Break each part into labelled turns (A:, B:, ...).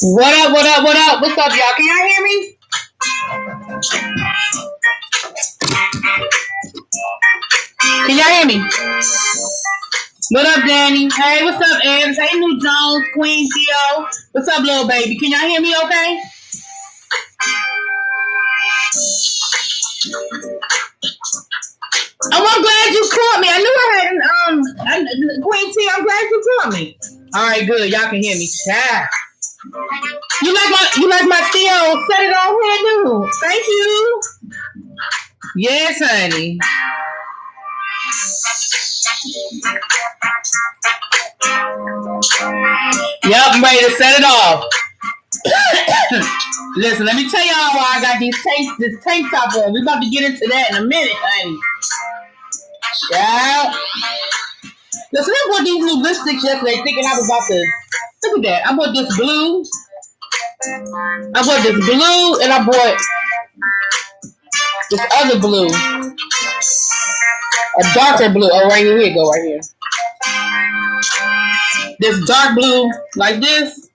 A: What up, what up, what up? What's up, y'all? Can y'all hear me? Can y'all hear me? What up, Danny? Hey, what's up, Evans? Hey, New Jones, Queen Theo. What's up, little baby? Can y'all hear me okay? Oh, I'm glad you caught me. I knew I hadn't, Queen T, I'm glad you caught me. All right, good. Y'all can hear me. Yeah. You like my Theo? Set it on here, dude. Thank you. Yes, honey. Yep, I'm ready to set it off. Listen, let me tell y'all why I got this tank top on. We about to get into that in a minute, honey. Yeah. Listen, I bought these new lipsticks yesterday thinking I was about to... Look at that. I bought this blue. And I bought this other blue. A darker blue. Oh, right here. Here you go, right here. This dark blue, like this.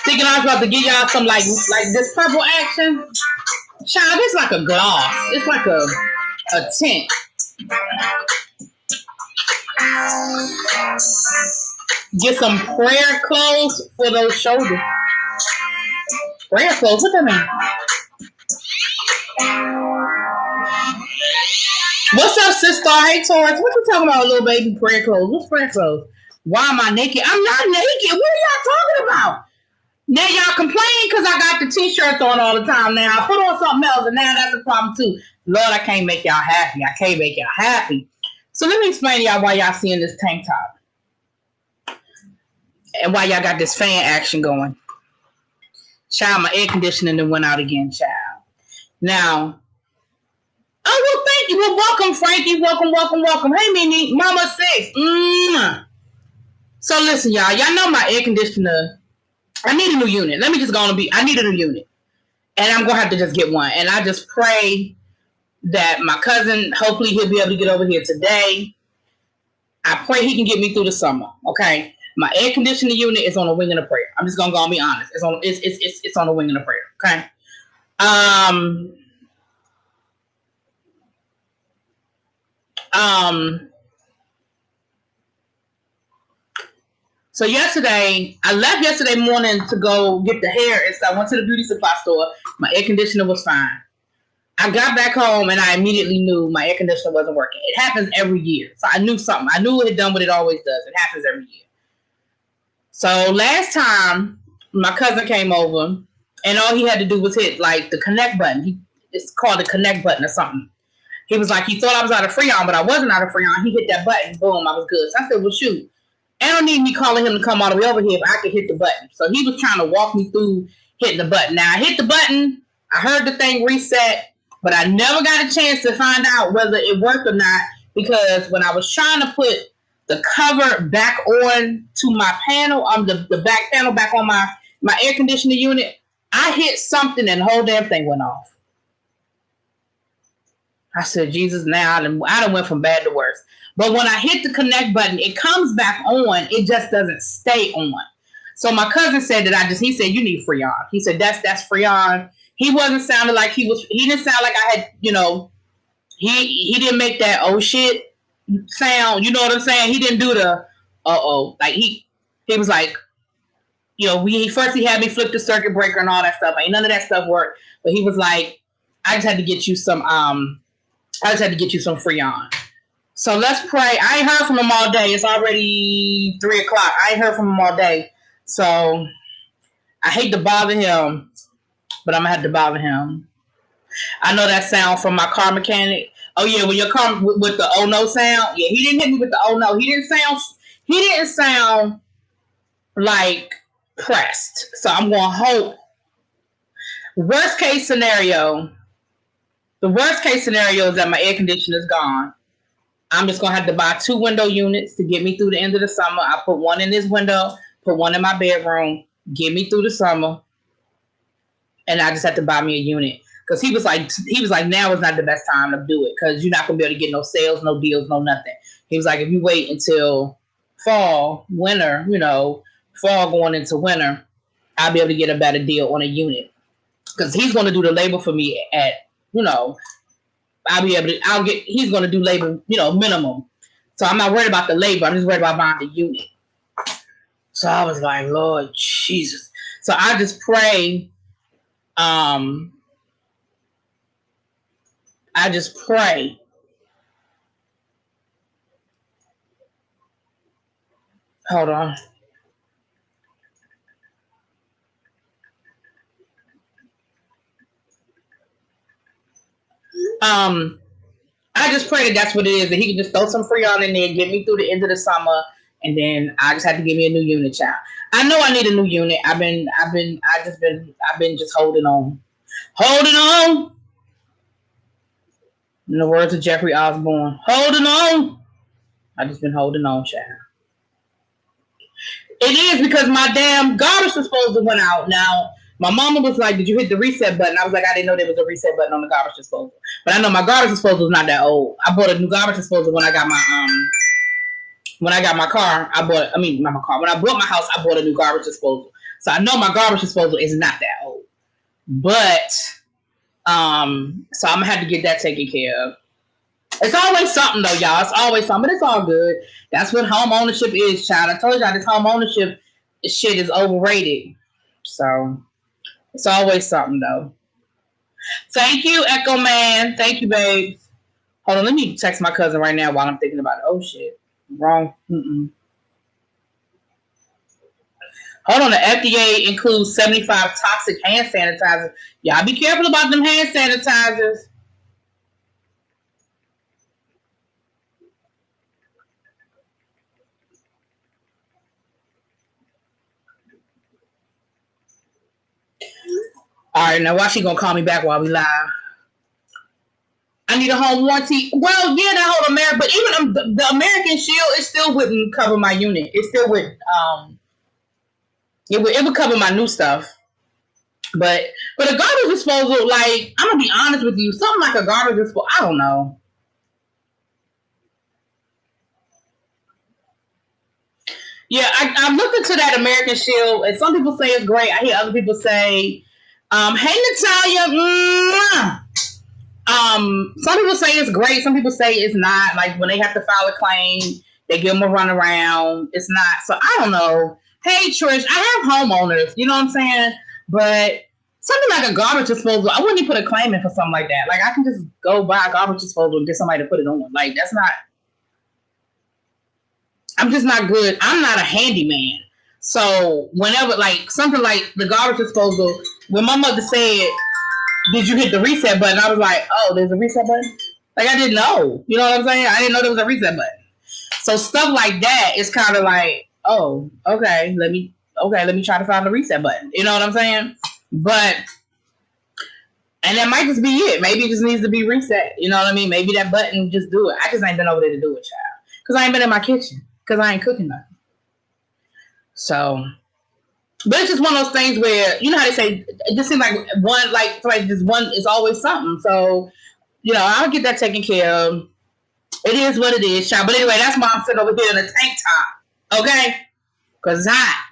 A: Thinking I was about to give y'all some like this purple action. Child, it's like a gloss. It's like a tint. Get some prayer clothes for those shoulders. Prayer clothes? What that mean? What's up, sister? Hey, Taurus. What you talking about, little baby? Prayer clothes. What's prayer clothes? Why am I naked? I'm not naked. What are y'all talking about? Now y'all complain because I got the t-shirts on all the time. Now I put on something else, and now that's a problem too. Lord, I can't make y'all happy. So let me explain to y'all why y'all seeing this tank top. And why y'all got this fan action going. Child, my air conditioning then went out again, child. Now, oh, well, thank you. Well, welcome, Frankie. Welcome. Hey, Mimi. Mama 6. So listen, y'all. Y'all know my air conditioner. I need a new unit. Let me just go on I need a new unit. And I'm going to have to just get one. And I just pray that my cousin, hopefully he'll be able to get over here today. I pray he can get me through the summer. Okay. My air conditioning unit is on a wing and a prayer. I'm just going to go and be honest. It's on a wing and a prayer. Okay. So I left yesterday morning to go get the hair and stuff. I went to the beauty supply store. My air conditioner was fine. I got back home and I immediately knew my air conditioner wasn't working. It happens every year. So I knew something. I knew it had done what it always does. It happens every year. So last time my cousin came over and all he had to do was hit like the connect button. It's called the connect button or something. He was like, he thought I was out of Freon, but I wasn't out of Freon. He hit that button. Boom, I was good. So I said, well, shoot. I don't need me calling him to come all the way over here if I could hit the button. So he was trying to walk me through hitting the button. Now, I hit the button. I heard the thing reset, but I never got a chance to find out whether it worked or not because when I was trying to put the cover back on to my panel, the back panel back on my air conditioning unit, I hit something and the whole damn thing went off. I said, Jesus, now I done went from bad to worse. But when I hit the connect button, it comes back on. It just doesn't stay on. So my cousin said he said, you need Freon. He said, that's Freon. He wasn't sounding like he didn't sound like I had, he didn't make that, oh shit sound. You know what I'm saying? He didn't do the, like he was like, he had me flip the circuit breaker and all that stuff. Ain't none of that stuff worked. But he was like, I just had to get you some Freon. So let's pray. I ain't heard from him all day. It's already 3:00. I ain't heard from him all day. So I hate to bother him, but I'm going to have to bother him. I know that sound from my car mechanic. Oh, yeah, when your car with the oh no sound. Yeah, he didn't hit me with the oh no. He didn't sound like pressed. So I'm going to hope. Worst case scenario, the worst case scenario is that my air conditioner is gone. I'm just going to have to buy 2 window units to get me through the end of the summer. I put one in this window, put one in my bedroom, get me through the summer. And I just have to buy me a unit. Because he was like, now is not the best time to do it. Because you're not going to be able to get no sales, no deals, no nothing. He was like, if you wait until fall, winter, fall going into winter, I'll be able to get a better deal on a unit. Because he's going to do the labor for me at, he's going to do labor, minimum. So I'm not worried about the labor. I'm just worried about buying the unit. So I was like, Lord Jesus. So I just pray. I just pray. Hold on. I just pray that that's what it is, that he can just throw some Freon in there, get me through the end of the summer, and then I just have to give me a new unit, child. I know I need a new unit. I've been just holding on. Holding on. In the words of Jeffrey Osborne, holding on. I just been holding on, child. It is because my damn garbage disposal went out. Now, my mama was like, did you hit the reset button? I was like, I didn't know there was a reset button on the garbage disposal. But I know my garbage disposal is not that old. I bought a new garbage disposal when I got my car. When I bought my house, I bought a new garbage disposal. So I know my garbage disposal is not that old. But so I'm gonna have to get that taken care of. It's always something though, y'all. It's always something, but it's all good. That's what home ownership is, child. I told y'all this home ownership shit is overrated. So it's always something though. Thank you, Echo Man. Thank you, babe. Hold on, let me text my cousin right now while I'm thinking about it. Oh shit. Wrong. Hold on, the FDA includes 75 toxic hand sanitizers. Y'all be careful about them hand sanitizers. All right, now why she gonna call me back while we live? I need a home warranty. Well, yeah, that whole American, but even the American Shield, it still wouldn't cover my unit. It still would. It would cover my new stuff. But a garbage disposal, like, I'm gonna be honest with you, something like a garbage disposal, I don't know. Yeah, I looked into that American Shield, and some people say it's great. I hear other people say, "Hey Natalia." Some people say it's great. Some people say it's not. Like when they have to file a claim, they give them a runaround. It's not. So I don't know. Hey Trish, I have homeowners. You know what I'm saying? But something like a garbage disposal, I wouldn't even put a claim in for something like that. Like I can just go buy a garbage disposal and get somebody to put it on. Like that's not. I'm just not good. I'm not a handyman. So whenever like something like the garbage disposal, when my mother said, did you hit the reset button? I was like, oh, there's a reset button? Like, I didn't know. You know what I'm saying? I didn't know there was a reset button. So stuff like that is kind of like, oh, okay, let me try to find the reset button. You know what I'm saying? But, and that might just be it. Maybe it just needs to be reset. You know what I mean? Maybe that button just do it. I just ain't been over there to do it, child. Because I ain't been in my kitchen. Because I ain't cooking nothing. So... But it's just one of those things where, you know how they say, it just seems like just one is always something. So, I'll get that taken care of. It is what it is, child. But anyway, that's why I'm sitting over here in a tank top. Okay? Because it's hot.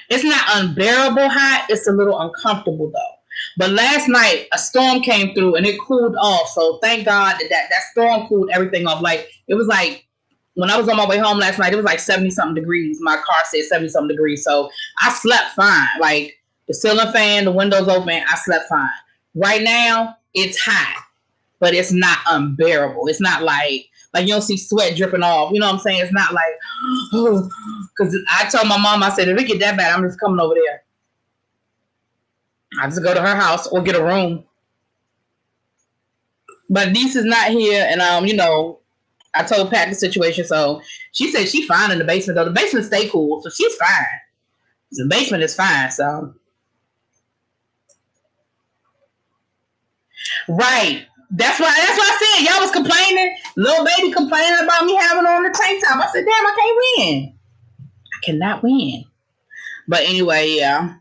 A: It's not unbearable hot. It's a little uncomfortable, though. But last night, a storm came through and it cooled off. So thank God that storm cooled everything off. Like, it was like, when I was on my way home last night, it was like 70-something degrees. My car said 70-something degrees. So I slept fine. Like the ceiling fan, the windows open, I slept fine. Right now, it's hot, but it's not unbearable. It's not like you don't see sweat dripping off. You know what I'm saying? It's not like, because I told my mom, I said, if it get that bad, I'm just coming over there. I just go to her house or get a room. But niece is not here, and I told Pat the situation, so she said she's fine in the basement, though. The basement stay cool, so she's fine. The basement is fine, so. Right. That's why I said y'all was complaining. Little baby complaining about me having on the tank top. I said, damn, I can't win. I cannot win. But anyway, yeah.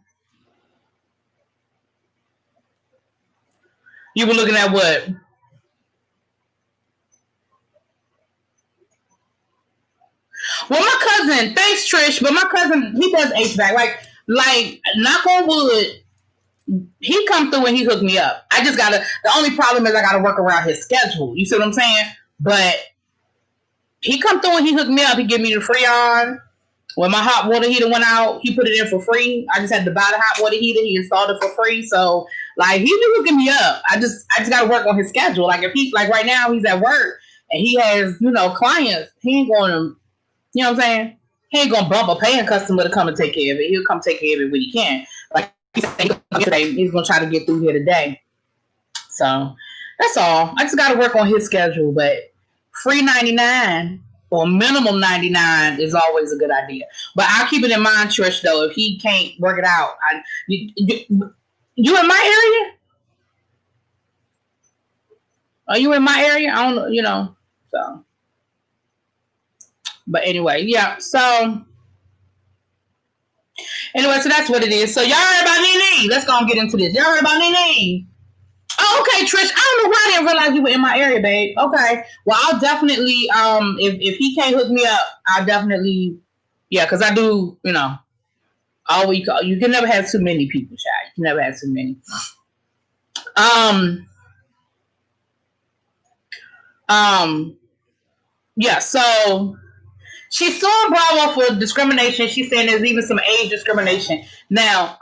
A: You were looking at what? Well, my cousin, thanks Trish, but my cousin, he does HVAC. Like, knock on wood, he come through and he hooked me up. The only problem is I gotta work around his schedule. You see what I'm saying? But he come through and he hooked me up. He give me the Freon. When my hot water heater went out, he put it in for free. I just had to buy the hot water heater. He installed it for free. So, like, he been hooking me up. I just got to work on his schedule. Like, if he, like, right now he's at work and he has, clients, he ain't going to, you know what I'm saying? He ain't going to bump a paying customer to come and take care of it. He'll come take care of it when he can. Like, he said yesterday, he's going to try to get through here today. So, that's all. I just got to work on his schedule. But free 99 or minimum 99 is always a good idea. But I'll keep it in mind, Trish, though, if he can't work it out. You in my area? Are you in my area? I don't know, so. But anyway, yeah, so. Anyway, so that's what it is. So y'all heard about Nene? Let's go and get into this. Y'all heard about Nene? Oh, okay, Trish. I don't know why I didn't realize you were in my area, babe. Okay. Well, I'll definitely, if he can't hook me up, I'll definitely, yeah, because I do, all week. You can never have too many people, child. You can never have too many. Yeah, so she's suing Bravo for discrimination. She's saying there's even some age discrimination. Now,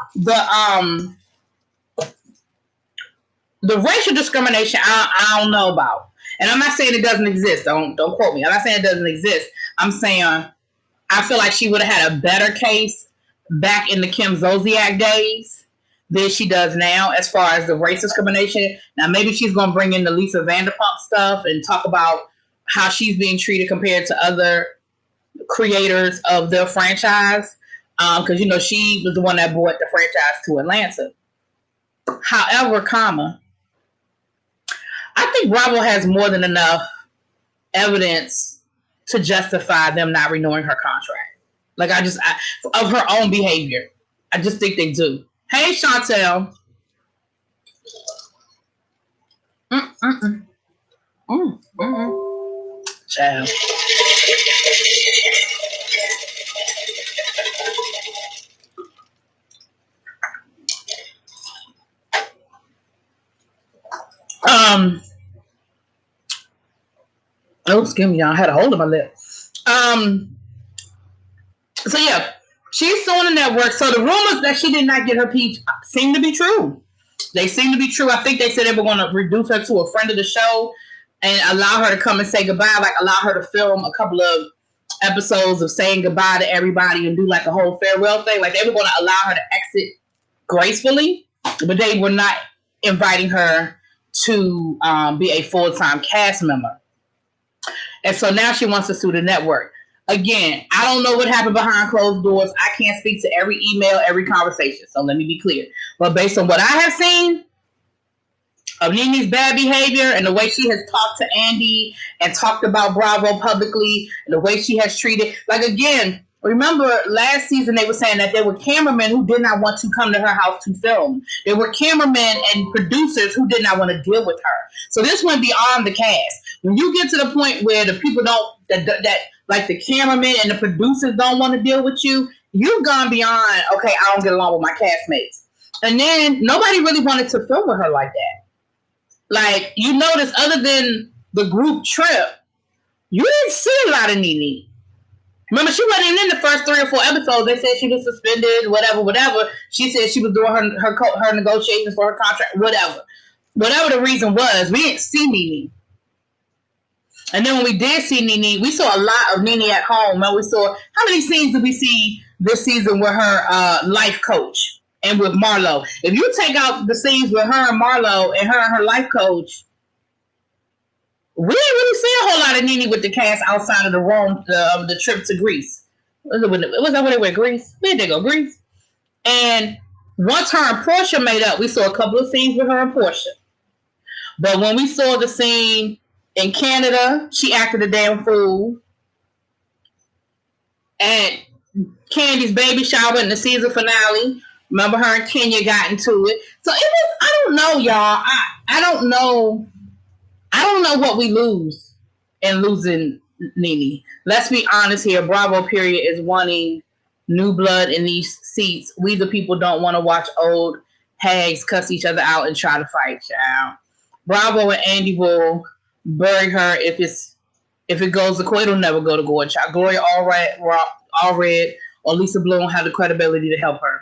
A: the racial discrimination, I don't know about. And I'm not saying it doesn't exist. Don't quote me. I'm not saying it doesn't exist. I'm saying I feel like she would have had a better case back in the Kim Zolciak days than she does now as far as the race discrimination. Now, maybe she's going to bring in the Lisa Vanderpump stuff and talk about how she's being treated compared to other creators of the franchise. Because, she was the one that brought the franchise to Atlanta. However, I think Bravo has more than enough evidence to justify them not renewing her contract. Like, of her own behavior. I just think they do. Hey, Chantel. Child. Oh, excuse me, y'all. I had a hold of my lip. So yeah, she's suing the network. So the rumors that she did not get her peach seem to be true. They seem to be true. I think they said they were going to reduce her to a friend of the show and allow her to come and say goodbye. Like, allow her to film a couple of episodes of saying goodbye to everybody and do like a whole farewell thing. Like, they were going to allow her to exit gracefully, but they were not inviting her to be a full-time cast member. And so now she wants to sue the network. Again, I don't know what happened behind closed doors. I can't speak to every email, every conversation. So let me be clear. But based on what I have seen of Nene's bad behavior and the way she has talked to Andy and talked about Bravo publicly and the way she has treated, like, again, remember last season they were saying that there were cameramen who did not want to come to her house to film. There were cameramen and producers who did not want to deal with her. So this went beyond the cast. When you get to the point where the people that like the cameramen and the producers don't want to deal with you, you've gone beyond, okay, I don't get along with my castmates. And then nobody really wanted to film with her like that. Like, you notice, other than the group trip, you didn't see a lot of Nene. Remember, she wasn't even in the first 3 or 4 episodes. They said she was suspended, whatever. She said she was doing her negotiations for her contract, whatever. Whatever the reason was, we didn't see Nene. And then when we did see Nene, we saw a lot of Nene at home. And we saw, how many scenes did we see this season with her life coach and with Marlo? If you take out the scenes with her and Marlo and her life coach, we didn't really see a whole lot of Nene with the cast outside of the Rome, the trip to Greece. Was that when they went Greece? Where did they go? Greece? And once her and Portia made up, we saw a couple of scenes with her and Portia. But when we saw the scene in Canada, she acted a damn fool. At Candy's baby shower in the season finale, remember her and Kenya got into it. So it was, I don't know, y'all. I don't know. I don't know what we lose in losing Nene. Let's be honest here. Bravo period is wanting new blood in these seats. We the people don't want to watch old hags cuss each other out and try to fight, child. Bravo and Andy will bury her if it goes to court. It'll never go to court, child. Gloria Allred or Lisa Bloom have the credibility to help her.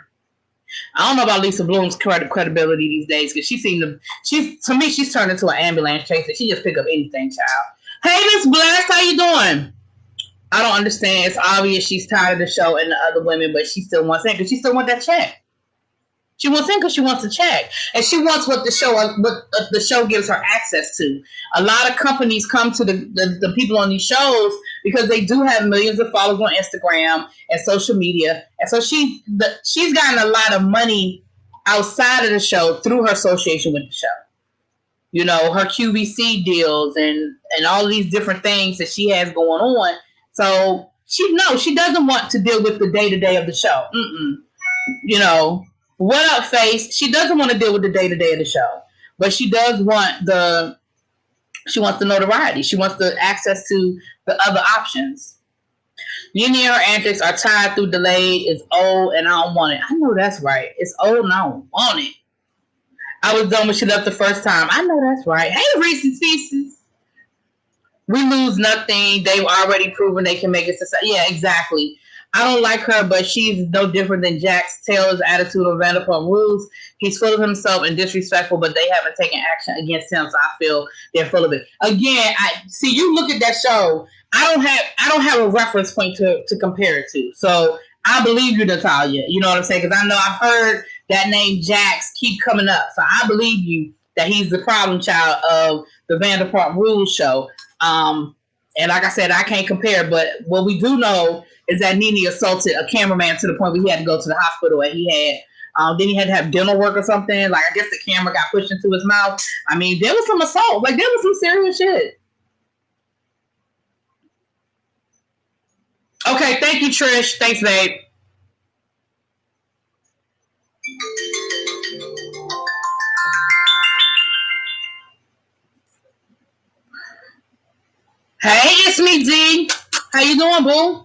A: I don't know about Lisa Bloom's credibility these days because to me she's turned into an ambulance chaser. She just pick up anything, child. Hey, Miss Blast, how you doing? I don't understand. It's obvious she's tired of the show and the other women, but she still wants in because she still wants that check. She wants in because she wants a check, and she wants what the show gives her access to. A lot of companies come to the people on these shows because they do have millions of followers on Instagram and social media, and so she's gotten a lot of money outside of the show through her association with the show. You know, her QVC deals and all of these different things that she has going on. So she doesn't want to deal with the day-to-day of the show. You know. What up, Face? She doesn't want to deal with the day-to-day of the show, but she does want the notoriety. She wants the access to the other options. Nene and her antics are tied through delayed. It's old and I don't want it. I know that's right. It's old and I don't want it. I was done when she left the first time. I know that's right. Hey, Reese's Pieces. We lose nothing. They've already proven they can make it success. Yeah, exactly. I don't like her, but she's no different than Jax Taylor's attitude on Vanderpump Rules. He's full of himself and disrespectful, but they haven't taken action against him, so I feel they're full of it. Again, you look at that show. I don't have a reference point to compare it to. So I believe you, Natalia. You know what I'm saying? Because I know I've heard that name Jax keep coming up. So I believe you that he's the problem child of the Vanderpump Rules show. And like I said, I can't compare, but what we do know is that Nene assaulted a cameraman to the point where he had to go to the hospital and then he had to have dental work or something. Like, I guess the camera got pushed into his mouth. I mean, there was some assault. Like, there was some serious shit. Okay, thank you, Trish. Thanks, babe. Hey, it's me, D. How you doing, boo?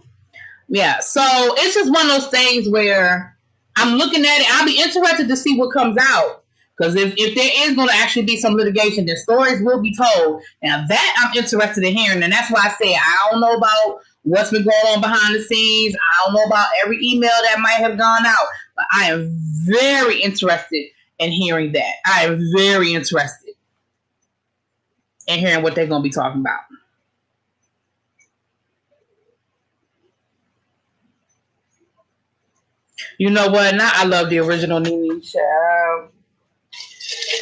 A: Yeah, so it's just one of those things where I'm looking at it. I'll be interested to see what comes out. Because if there is going to actually be some litigation, then stories will be told. Now, that I'm interested in hearing. And that's why I say I don't know about what's been going on behind the scenes. I don't know about every email that might have gone out. But I am very interested in hearing that. I am very interested in hearing what they're going to be talking about. You know what? Now I love the original Nene show.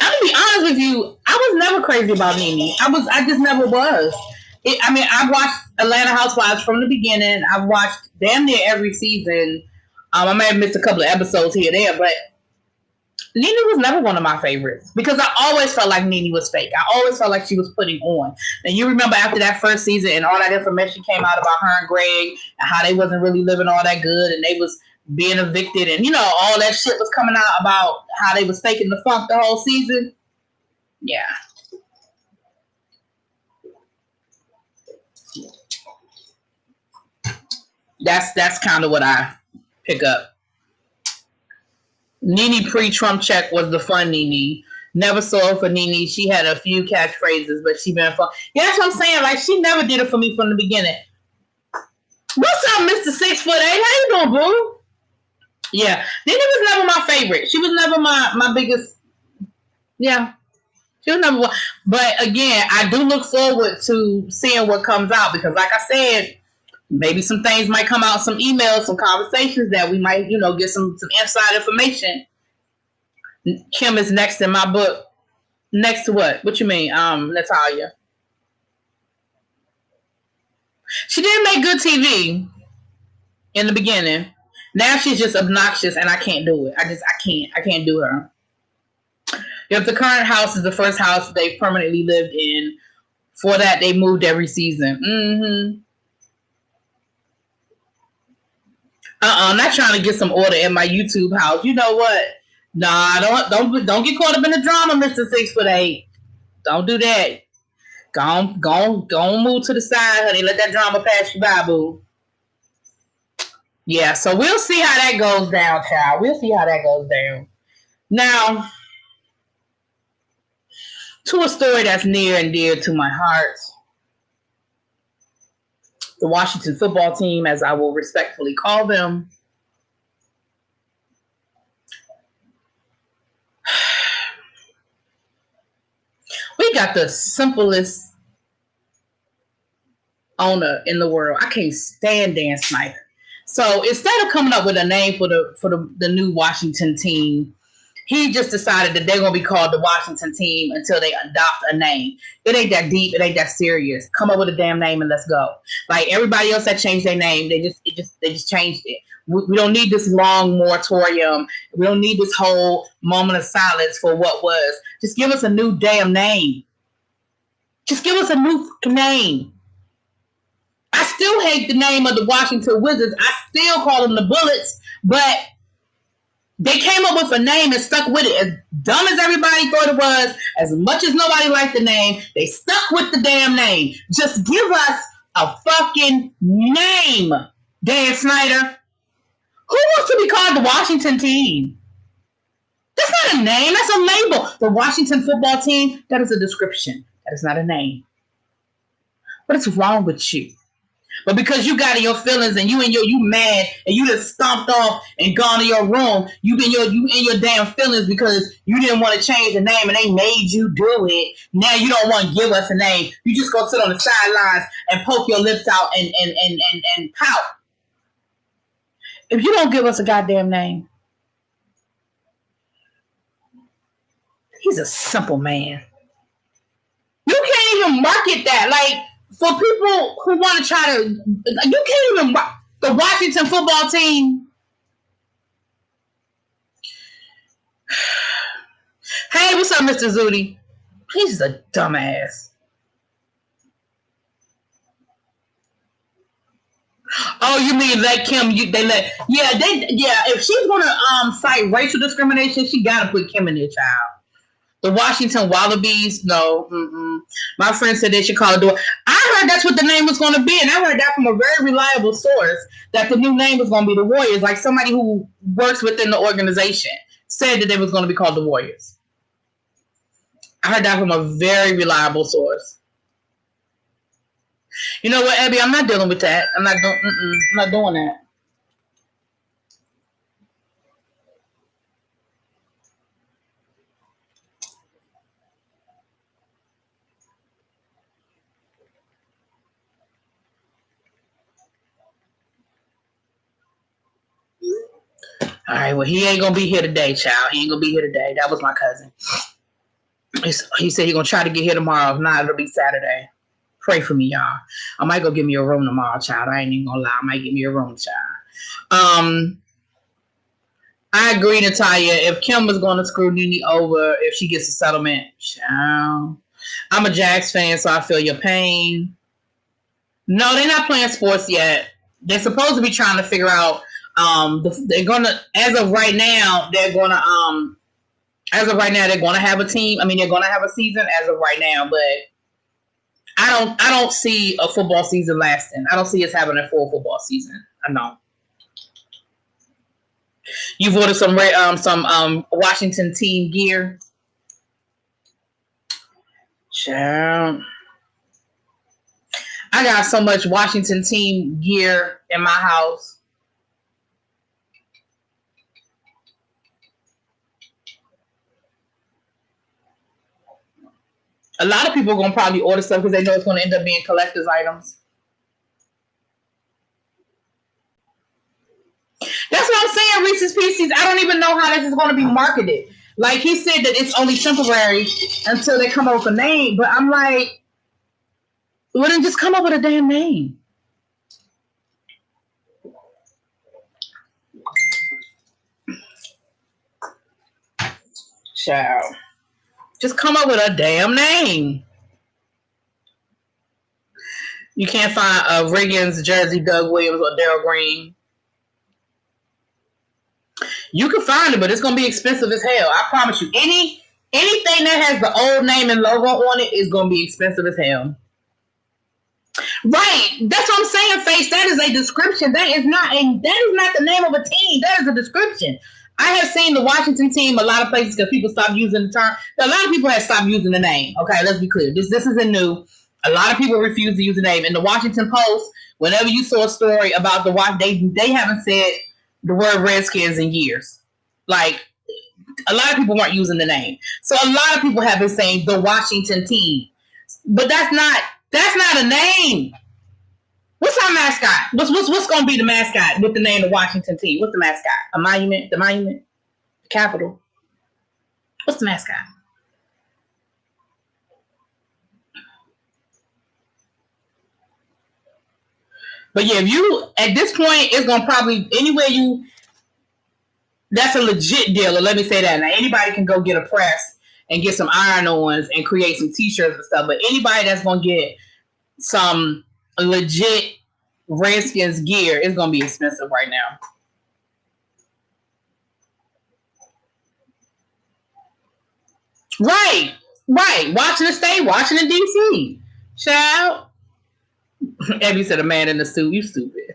A: I'm gonna be honest with you. I was never crazy about Nene. I just never was. I watched Atlanta Housewives from the beginning. I've watched damn near every season. I may have missed a couple of episodes here and there, but Nene was never one of my favorites because I always felt like Nene was fake. I always felt like she was putting on. And you remember after that first season and all that information came out about her and Greg and how they wasn't really living all that good and they was being evicted and all that shit was coming out about how they was faking the funk the whole season. Yeah. That's kind of what I pick up. Nene pre-Trump check was the fun Nene. Never saw her for Nene. She had a few catchphrases, but she been fun. Yeah, that's what I'm saying. Like, she never did it for me from the beginning. What's up, Mr. 6'8"? How you doing, boo? Yeah. Nene was never my favorite. She was never my biggest. Yeah. She was never one. But again, I do look forward to seeing what comes out because, like I said, maybe some things might come out, some emails, some conversations that we might, get some inside information. Kim is next in my book. Next to what? What you mean, Natalia? She did make good TV in the beginning. Now she's just obnoxious, and I can't do it. I can't do her. If the current house is the first house they permanently lived in, for that they moved every season. I'm not trying to get some order in my YouTube house. You know what? Nah, don't get caught up in the drama, Mr. 6'8". Don't do that. Go on, move to the side, honey. Let that drama pass you by, boo. Yeah, so we'll see how that goes down, child. We'll see how that goes down. Now, to a story that's near and dear to my heart. The Washington football team, as I will respectfully call them. We got the simplest owner in the world. I can't stand Dan Snyder. So instead of coming up with a name for the new Washington team, he just decided that they're gonna be called the Washington team until they adopt a name. It ain't that deep. It ain't that serious. Come up with a damn name and let's go. Like everybody else that changed their name, they just changed it. We don't need this long moratorium. We don't need this whole moment of silence for what was. Just give us a new damn name. Just give us a new name. I still hate the name of the Washington Wizards. I still call them the Bullets, but they came up with a name and stuck with it. As dumb as everybody thought it was, as much as nobody liked the name, they stuck with the damn name. Just give us a fucking name, Dan Snyder. Who wants to be called the Washington team? That's not a name. That's a label. The Washington football team, that is a description. That is not a name. What is wrong with you? But because you got in your feelings and you mad and you just stomped off and gone to your room, you in your damn feelings because you didn't want to change the name and they made you do it. Now you don't want to give us a name. You just go sit on the sidelines and poke your lips out and pout. If you don't give us a goddamn name, he's a simple man. You can't even market that. Like, for people who want to try to, you can't even, the Washington football team. Hey, what's up, Mr. Zudi? He's a dumbass. Oh, you mean let Kim? If she's gonna cite racial discrimination, she gotta put Kim in there, child. The Washington Wallabies, no. My friend said they should call it. I heard that's what the name was going to be, and I heard that from a very reliable source that the new name was going to be the Warriors. Like somebody who works within the organization said that they was going to be called the Warriors. I heard that from a very reliable source. You know what, Abby? I'm not dealing with that. I'm not doing that. All right, well, he ain't gonna be here today, child. He ain't gonna be here today. That was my cousin. He said he's gonna try to get here tomorrow. If not, it'll be Saturday. Pray for me, y'all. I might go get me a room tomorrow, child. I ain't even gonna lie. I might get me a room, child. I agree, Natalia. If Kim was gonna screw Nene over, if she gets a settlement, child. I'm a Jags fan, so I feel your pain. No, they're not playing sports yet. They're supposed to be trying to figure out. They're gonna, as of right now, they're gonna have a team. I mean, they're gonna have a season as of right now, but I don't see a football season lasting. I don't see us having a full football season. I don't. You've ordered some Washington team gear. Child. I got so much Washington team gear in my house. A lot of people are going to probably order stuff because they know it's going to end up being collector's items. That's what I'm saying, Reese's Pieces. I don't even know how this is going to be marketed. Like, he said that it's only temporary until they come up with a name. But I'm like, wouldn't just come up with a damn name. Child. Just come up with a damn name. You can't find Riggins, Jersey, Doug Williams, or Daryl Green. You can find it, but it's gonna be expensive as hell. I promise you. Anything that has the old name and logo on it is gonna be expensive as hell. Right. That's what I'm saying, Face. That is a description. That is not the name of a team. That is a description. I have seen the Washington team a lot of places because people stopped using the term. A lot of people have stopped using the name. Okay, let's be clear. This isn't new. A lot of people refuse to use the name. In the Washington Post, whenever you saw a story about the Washington, they haven't said the word Redskins in years. Like, a lot of people weren't using the name. So a lot of people have been saying the Washington team. But that's not a name. What's our mascot? What's going to be the mascot with the name of Washington team? What's the mascot? A monument? The monument? The Capitol? What's the mascot? But yeah, if you, at this point, it's going to probably, anywhere you, that's a legit deal. Let me say that. Now, anybody can go get a press and get some iron-ons and create some t-shirts and stuff. But anybody that's going to get some legit Redskins gear is going to be expensive right now. Right. Washington State, Washington, D.C. Child. Abby said a man in a suit. You stupid.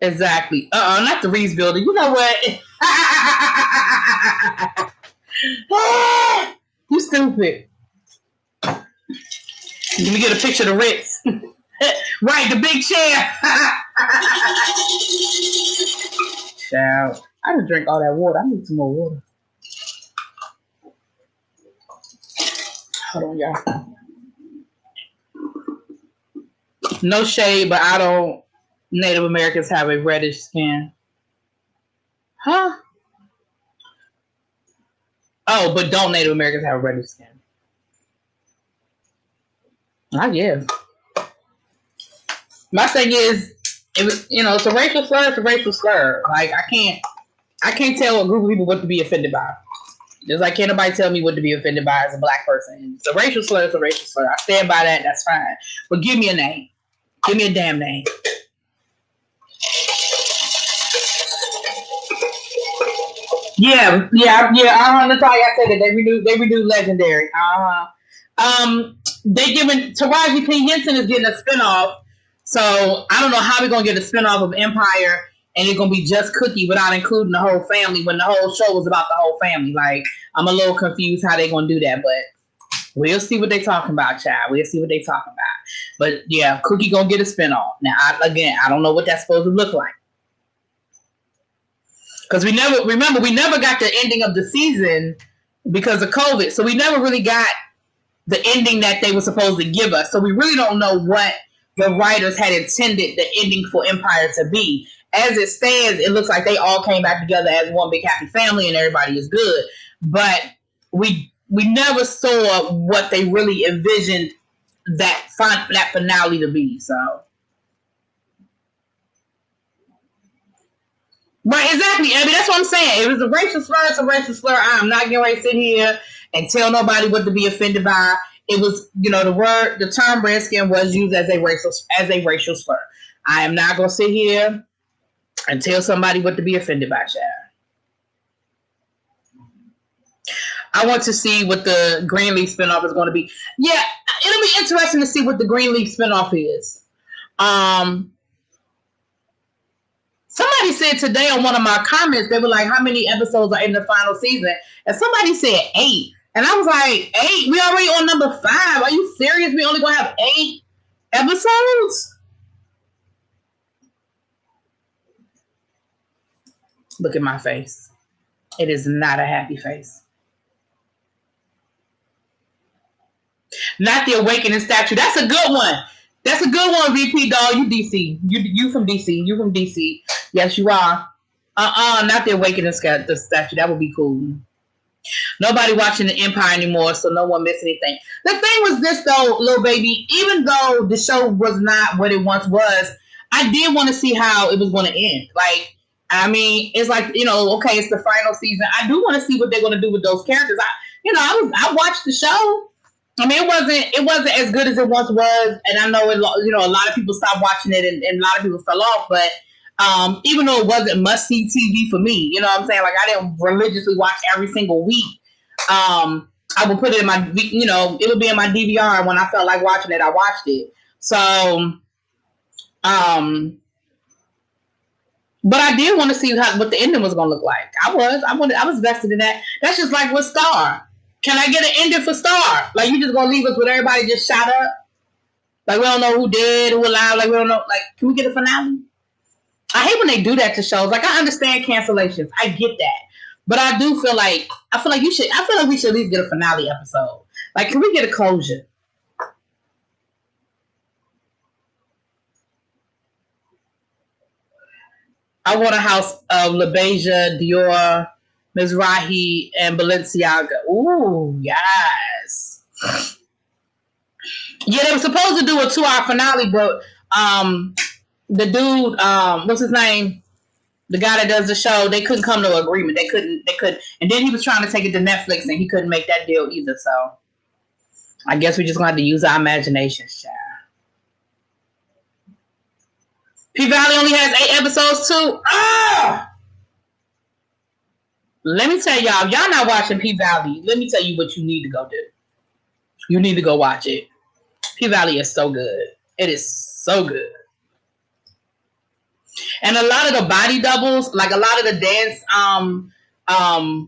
A: Exactly. Not the Reese building. You know what? You stupid. Let me get a picture of the Ritz. Right, the big chair. Child. I didn't drink all that water. I need some more water. Hold on, y'all. No shade, but I don't. Native Americans have a reddish skin. Huh? Oh, but don't Native Americans have a reddish skin? I guess. My thing is, it was, it's a racial slur. It's a racial slur. Like, I can't tell a group of people what to be offended by. Just like can't nobody tell me what to be offended by as a black person. It's a racial slur. It's a racial slur. I stand by that. That's fine. But give me a name. Give me a damn name. Yeah. Natalia, I said that they renewed Legendary. They giving Taraji P. Henson is getting a spinoff. So I don't know how we're gonna get a spinoff of Empire, and it's gonna be just Cookie without including the whole family when the whole show was about the whole family. Like, I'm a little confused how they're gonna do that, but we'll see what they're talking about, child. We'll see what they're talking about. But yeah, Cookie gonna get a spinoff. Now, I don't know what that's supposed to look like. Because we never got the ending of the season because of COVID. So we never really got the ending that they were supposed to give us. So we really don't know what the writers had intended the ending for Empire to be. As it stands, it looks like they all came back together as one big happy family and everybody is good. But we never saw what they really envisioned that finale to be. So. Right, exactly, Abby. That's what I'm saying. It was a racial slur. It's a racial slur. I'm not going to sit here and tell nobody what to be offended by. It was, the term redskin was used as a racial slur. I am not going to sit here and tell somebody what to be offended by, child. I want to see what the Greenleaf spinoff is going to be. Yeah, it'll be interesting to see what the Greenleaf spinoff is. Somebody said today on one of my comments, they were like, how many episodes are in the final season? And somebody said 8. And I was like, 8? We already on number 5. Are you serious? We only going to have 8 episodes? Look at my face. It is not a happy face. Not the Awakening statue. That's a good one. That's a good one, VP dog. You DC. You from DC. You from DC. Yes, you are. Not the Awakening statue. That would be cool. Nobody watching the Empire anymore, so no one missed anything. The thing was this, though, little baby. Even though the show was not what it once was, I did want to see how it was going to end. Like, I mean, it's like, okay, it's the final season. I do want to see what they're going to do with those characters. I watched the show. I mean, it wasn't as good as it once was, and I know a lot of people stopped watching it, and a lot of people fell off. But even though it wasn't must see TV for me, you know what I'm saying? Like I didn't religiously watch every single week. I would put it in my, it would be in my DVR when I felt like watching it. I watched it. So, but I did want to see what the ending was going to look like. I was vested in that. That's just like with Star. Can I get an ending for Star? Like you just gonna leave us with everybody just shot up? Like we don't know who dead, who alive. Like we don't know. Like can we get a finale? I hate when they do that to shows. Like I understand cancellations. I get that. But I do feel like we should at least get a finale episode. Like, can we get a closure? I want a house of LaBeija, Dior, Mizrahi, and Balenciaga. Ooh, yes. Yeah, they were supposed to do a 2-hour finale, but the dude, what's his name? The guy that does the show, they couldn't come to an agreement. They couldn't. And then he was trying to take it to Netflix, and he couldn't make that deal either. So I guess we just gonna have to use our imaginations, child. P-Valley only has 8 episodes too. Let me tell y'all, if y'all not watching P-Valley, let me tell you what you need to go do. You need to go watch it. P-Valley is so good. It is so good. And a lot of the body doubles, like a lot of the dance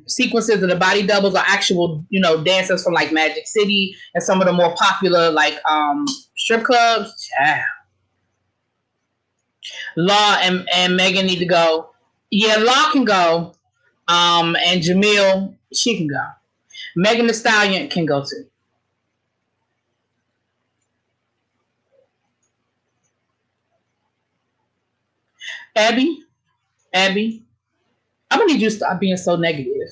A: sequences of the body doubles are actual, dancers from like Magic City and some of the more popular like strip clubs. Yeah. Law and Megan need to go. Yeah, Law can go. And Jamil, she can go. Megan Thee Stallion can go too. Abby, I'm gonna need you to stop being so negative.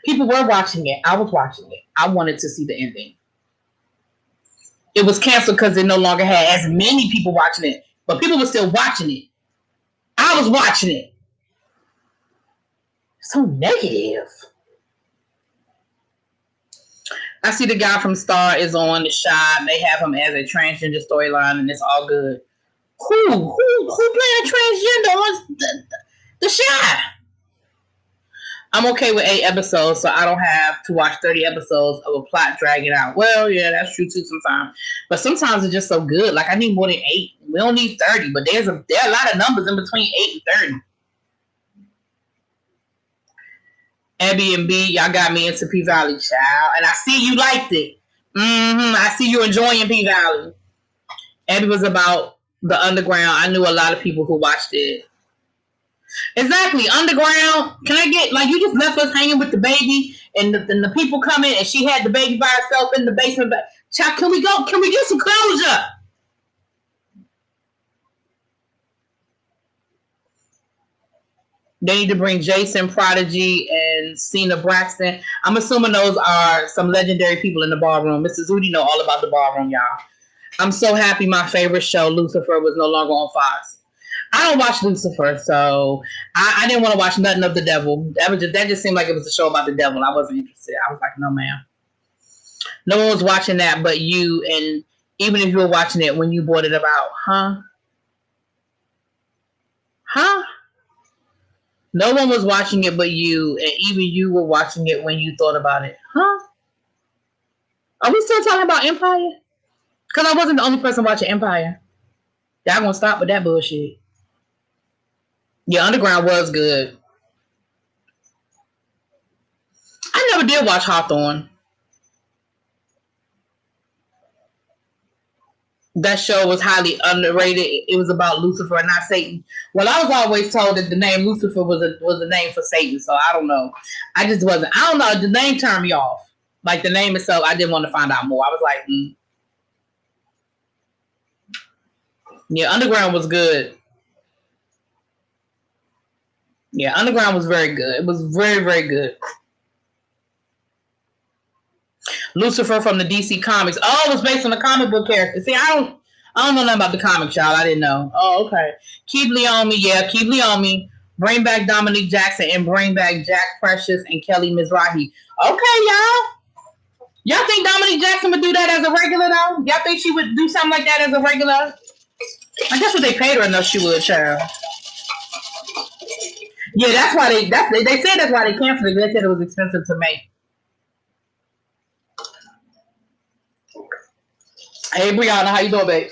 A: People were watching it. I was watching it. I wanted to see the ending. It was canceled because it no longer had as many people watching it, but people were still watching it. I was watching it. So negative. I see the guy from Star is on the shot. They have him as a transgender storyline, and it's all good. Who playing a transgender on the shot? I'm okay with 8 episodes, so I don't have to watch 30 episodes of a plot dragging out. Well, yeah, that's true too sometimes. But sometimes it's just so good. Like I need more than 8. We don't need 30, but there are a lot of numbers in between 8 and 30. Abby and B, y'all got me into P-Valley, child. And I see you liked it. I see you enjoying P-Valley. Abby was about the underground. I knew a lot of people who watched it. Exactly, underground. Can I get, like, you just left us hanging with the baby and the people coming and she had the baby by herself in the basement. Child, can we go? Can we get some closure? They need to bring Jason Prodigy and Cena Braxton. I'm assuming those are some legendary people in the ballroom. Mrs. Udi know all about the ballroom, y'all. I'm so happy my favorite show, Lucifer, was no longer on Fox. I don't watch Lucifer, so I didn't want to watch nothing of the devil. That just seemed like it was a show about the devil. I wasn't interested. I was like, no, ma'am. No one was watching that but you, and even if you were watching it when you brought it about, huh? No one was watching it but you, and even you were watching it when you thought about it, huh? Are we still talking about Empire? Because I wasn't the only person watching Empire. Y'all gonna stop with that bullshit. Yeah, Underground was good. I never did watch Hawthorne. That show was highly underrated. It was about Lucifer and not Satan. Well, I was always told that the name Lucifer was a name for Satan, so I don't know. I just wasn't. I don't know. The name turned me off. Like the name itself, I didn't want to find out more. I was like, Yeah, Underground was good. Yeah, Underground was very good. It was very, very good. Lucifer from the DC Comics. Oh, it was based on a comic book character. See, I don't know nothing about the comic, child. I didn't know. Oh, okay. Keep Leomi, yeah, keep Leomi. Bring back Dominique Jackson and bring back Jack Precious and Kelly Mizrahi. Okay, y'all. Y'all think Dominique Jackson would do that as a regular though? Y'all think she would do something like that as a regular? I guess if they paid her enough, she would, child. Yeah, that's why they said that's why they canceled it. They said it was expensive to make. Hey Brianna, how you doing, babe?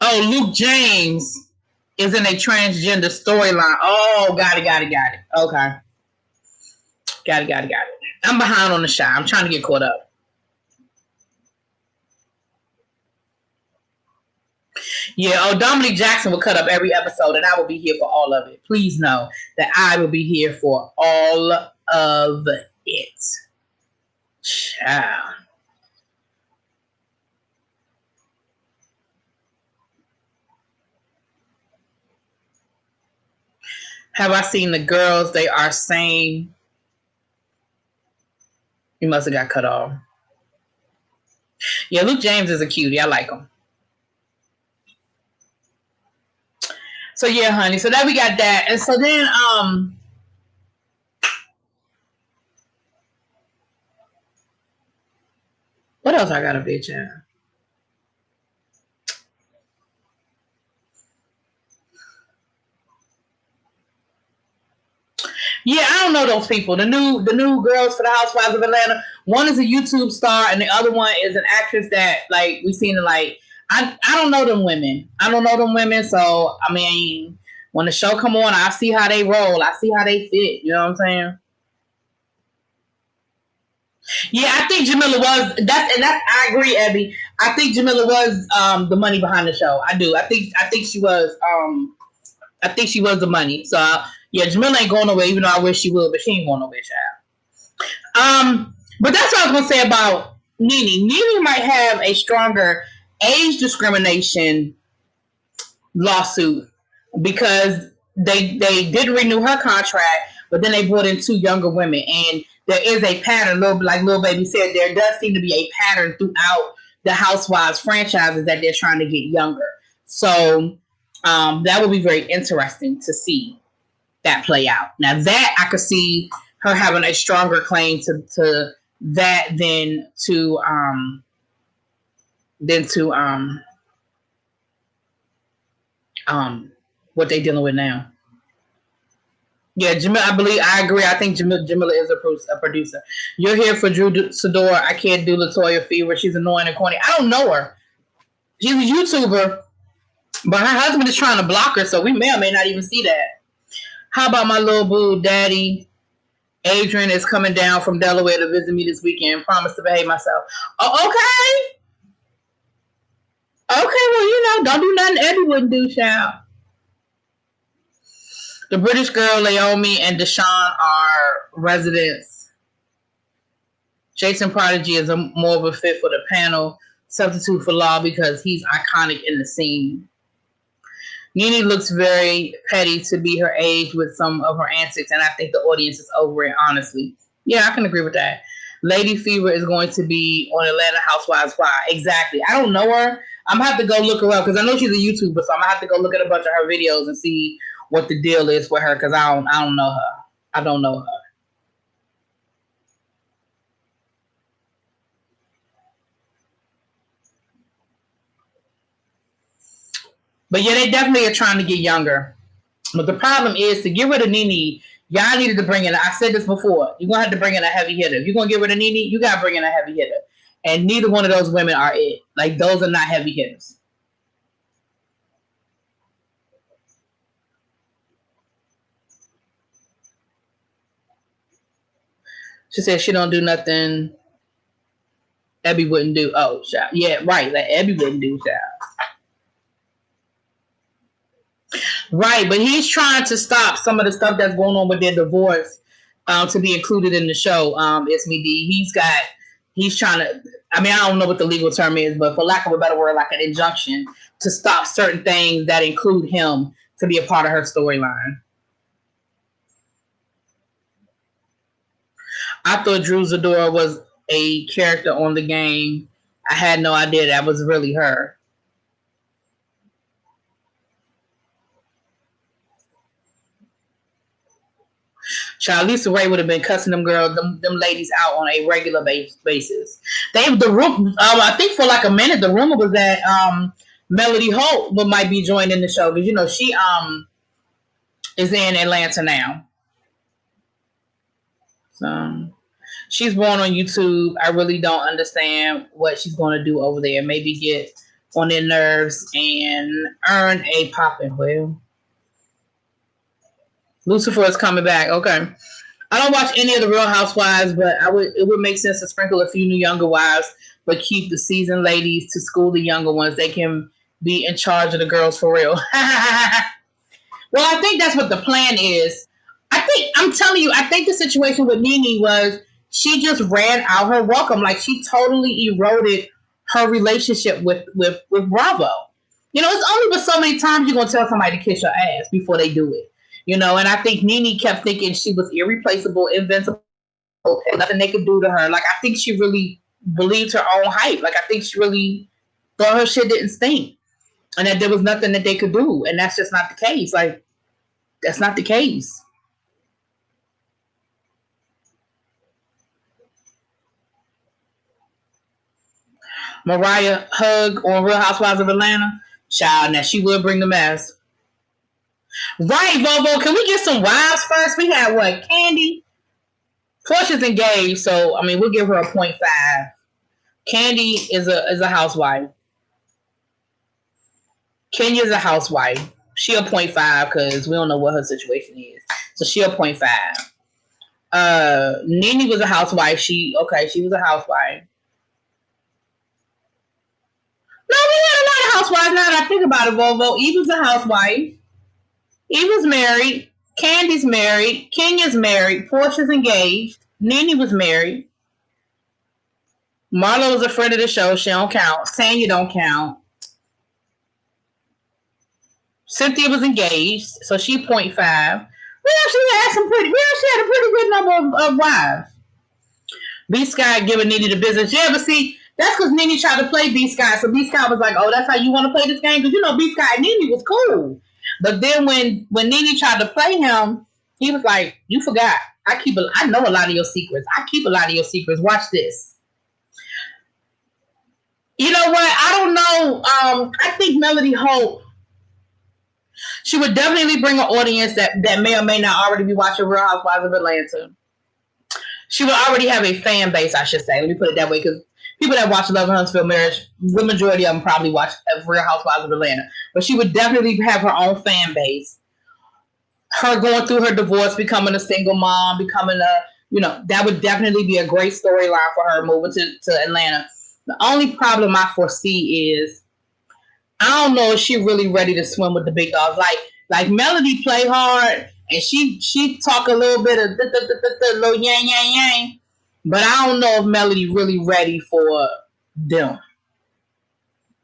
A: Oh, Luke James is in a transgender storyline. Oh, got it. Okay. Got it. I'm behind on the shot. I'm trying to get caught up. Yeah, Dominique Jackson will cut up every episode, and I will be here for all of it. Please know that I will be here for all of it. Ciao. Have I seen the girls? They are same. He must have got cut off. Yeah, Luke James is a cutie. I like him. So yeah, honey. So now we got that, and so then what else I got a bitch in? Yeah, I don't know those people. The new girls for the Housewives of Atlanta. One is a YouTube star, and the other one is an actress that like we seen in like I don't know them women. So I mean, when the show come on, I see how they roll. I see how they fit. You know what I'm saying? Yeah, I think Jamila was that's I agree, Abby. I think Jamila was the money behind the show. I do. I think she was the money. So yeah, Jamila ain't going nowhere, even though I wish she would, but she ain't going nowhere, child. But that's what I was gonna say about Nene. Nene might have a stronger age discrimination lawsuit because they didn't renew her contract, but then they brought in two younger women, and there is a pattern. Like Lil Baby said, there does seem to be a pattern throughout the Housewives franchises that they're trying to get younger. So that would be very interesting to see that play out. Now that I could see her having a stronger claim to that than to what they dealing with now. Yeah, Jamila, I agree. I think Jamila is a producer. You're here for Drew Sidor. I can't do Latoya Fever. She's annoying and corny. I don't know her. She's a YouTuber, but her husband is trying to block her, so we may or may not even see that. How about my little boo daddy? Adrian is coming down from Delaware to visit me this weekend. Promise to behave myself. Oh, okay. Okay, well, don't do nothing Eddie wouldn't do, child. The British girl, Naomi, and Deshaun are residents. Jason Prodigy is more of a fit for the panel, substitute for Law because he's iconic in the scene. Nene looks very petty to be her age with some of her antics, and I think the audience is over it, honestly. Yeah, I can agree with that. Lady Fever is going to be on Atlanta Housewives. Why? Exactly. I don't know her. I'm going to have to go look her up because I know she's a YouTuber, so I'm going to have to go look at a bunch of her videos and see what the deal is with her because I don't know her. I don't know her. But yeah, they definitely are trying to get younger. But the problem is to get rid of Nene, y'all needed to bring in, I said this before, you're going to have to bring in a heavy hitter. If you're going to get rid of Nene, you got to bring in a heavy hitter. And neither one of those women are it. Like, those are not heavy hitters. She said she don't do nothing Abby wouldn't do. Oh, child. Yeah, right. Like, Abby wouldn't do, child. Right, but he's trying to stop some of the stuff that's going on with their divorce to be included in the show. It's me, D. He's trying to, I mean, I don't know what the legal term is, but for lack of a better word, like an injunction to stop certain things that include him to be a part of her storyline. I thought Drew Zadora was a character on the game. I had no idea that was really her. Child, Lisa Ray would have been cussing them ladies out on a regular basis. The room. I think for like a minute, the rumor was that Melody Holt might be joining the show because she is in Atlanta now. So she's born on YouTube. I really don't understand what she's going to do over there. Maybe get on their nerves and earn a popping. Well, Lucifer is coming back. Okay. I don't watch any of the Real Housewives, but it would make sense to sprinkle a few new younger wives, but keep the seasoned ladies to school the younger ones. They can be in charge of the girls for real. Well, I think that's what the plan is. I'm telling you, I think the situation with Nene was she just ran out her welcome. Like she totally eroded her relationship with Bravo. It's only but so many times you're gonna tell somebody to kiss your ass before they do it. And I think Nene kept thinking she was irreplaceable, invincible, nothing they could do to her. Like I think she really believed her own hype. Like I think she really thought her shit didn't stink. And that there was nothing that they could do. And that's just not the case. Like, that's not the case. Mariah hug on Real Housewives of Atlanta. Child, now she will bring the mess. Right, Bobo. Can we get some wives first? We had what? Candy? Portia's engaged, so I mean we'll give her a 0.5. Candy is a housewife. Kenya's a housewife. She a 0.5 because we don't know what her situation is. So she a 0.5. Nene was a housewife. She was a housewife. No, we had a lot of housewives now that I think about it, Volvo. Eva's a housewife. Eva's married. Candy's married. Kenya's married. Portia's engaged. Nene was married. Marlo was a friend of the show. She don't count. Tanya don't count. Cynthia was engaged, so she 0.5. We actually had a pretty good number of wives. B Sky giving Nene the business. Yeah, but see, that's because Nene tried to play B Sky. So B Sky was like, "Oh, that's how you want to play this game?" Because B Sky and Nene was cool. But then when Nene tried to play him, he was like, "You forgot. I know a lot of your secrets. I keep a lot of your secrets. Watch this." You know what? I don't know. I think Melody Holt, she would definitely bring an audience that may or may not already be watching Real Housewives of Atlanta. She would already have a fan base, I should say. Let me put it that way, because people that watch Love and Huntsville Marriage, the majority of them probably watch Real Housewives of Atlanta. But she would definitely have her own fan base. Her going through her divorce, becoming a single mom, becoming that would definitely be a great storyline for her moving to Atlanta. The only problem I foresee is I don't know if she's really ready to swim with the big dogs. Like Melody play hard and she talk a little bit of little yang yang yang, but I don't know if Melody really ready for them.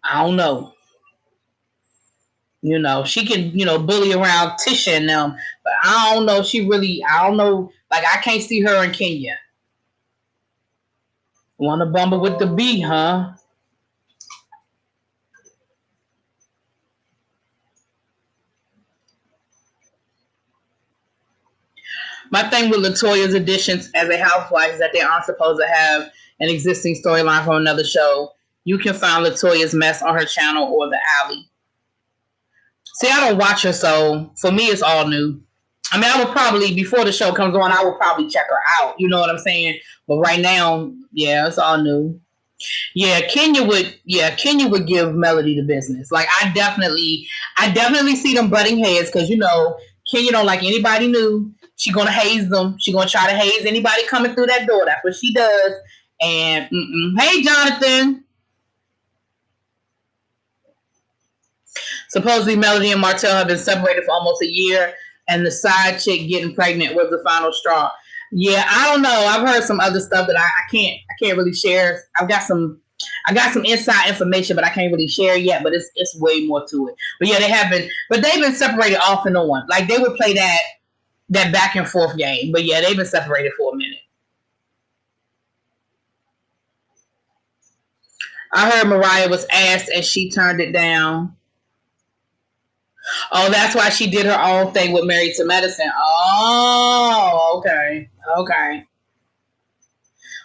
A: I don't know. She can bully around Tisha and them, but I don't know. I don't know. Like I can't see her in Kenya. Want to bumble with the B, huh? My thing with LaToya's additions as a housewife is that they aren't supposed to have an existing storyline from another show. You can find LaToya's mess on her channel or The Alley. See, I don't watch her, so for me, it's all new. I mean, I would probably, before the show comes on, I would probably check her out. You know what I'm saying? But right now, yeah, it's all new. Yeah, Kenya would give Melody the business. Like I definitely see them butting heads because Kenya don't like anybody new. She gonna haze them. She gonna try to haze anybody coming through that door. That's what she does. And hey, Jonathan. Supposedly Melody and Martell have been separated for almost a year, and the side chick getting pregnant was the final straw. Yeah, I don't know. I've heard some other stuff that I can't really share. I got some inside information, but I can't really share yet. But it's way more to it. But yeah, they've been separated off and on. Like they would play that back and forth game. But yeah, they've been separated for a minute. I heard Mariah was asked and she turned it down. Oh, that's why she did her own thing with Married to Medicine. Oh, okay. Okay.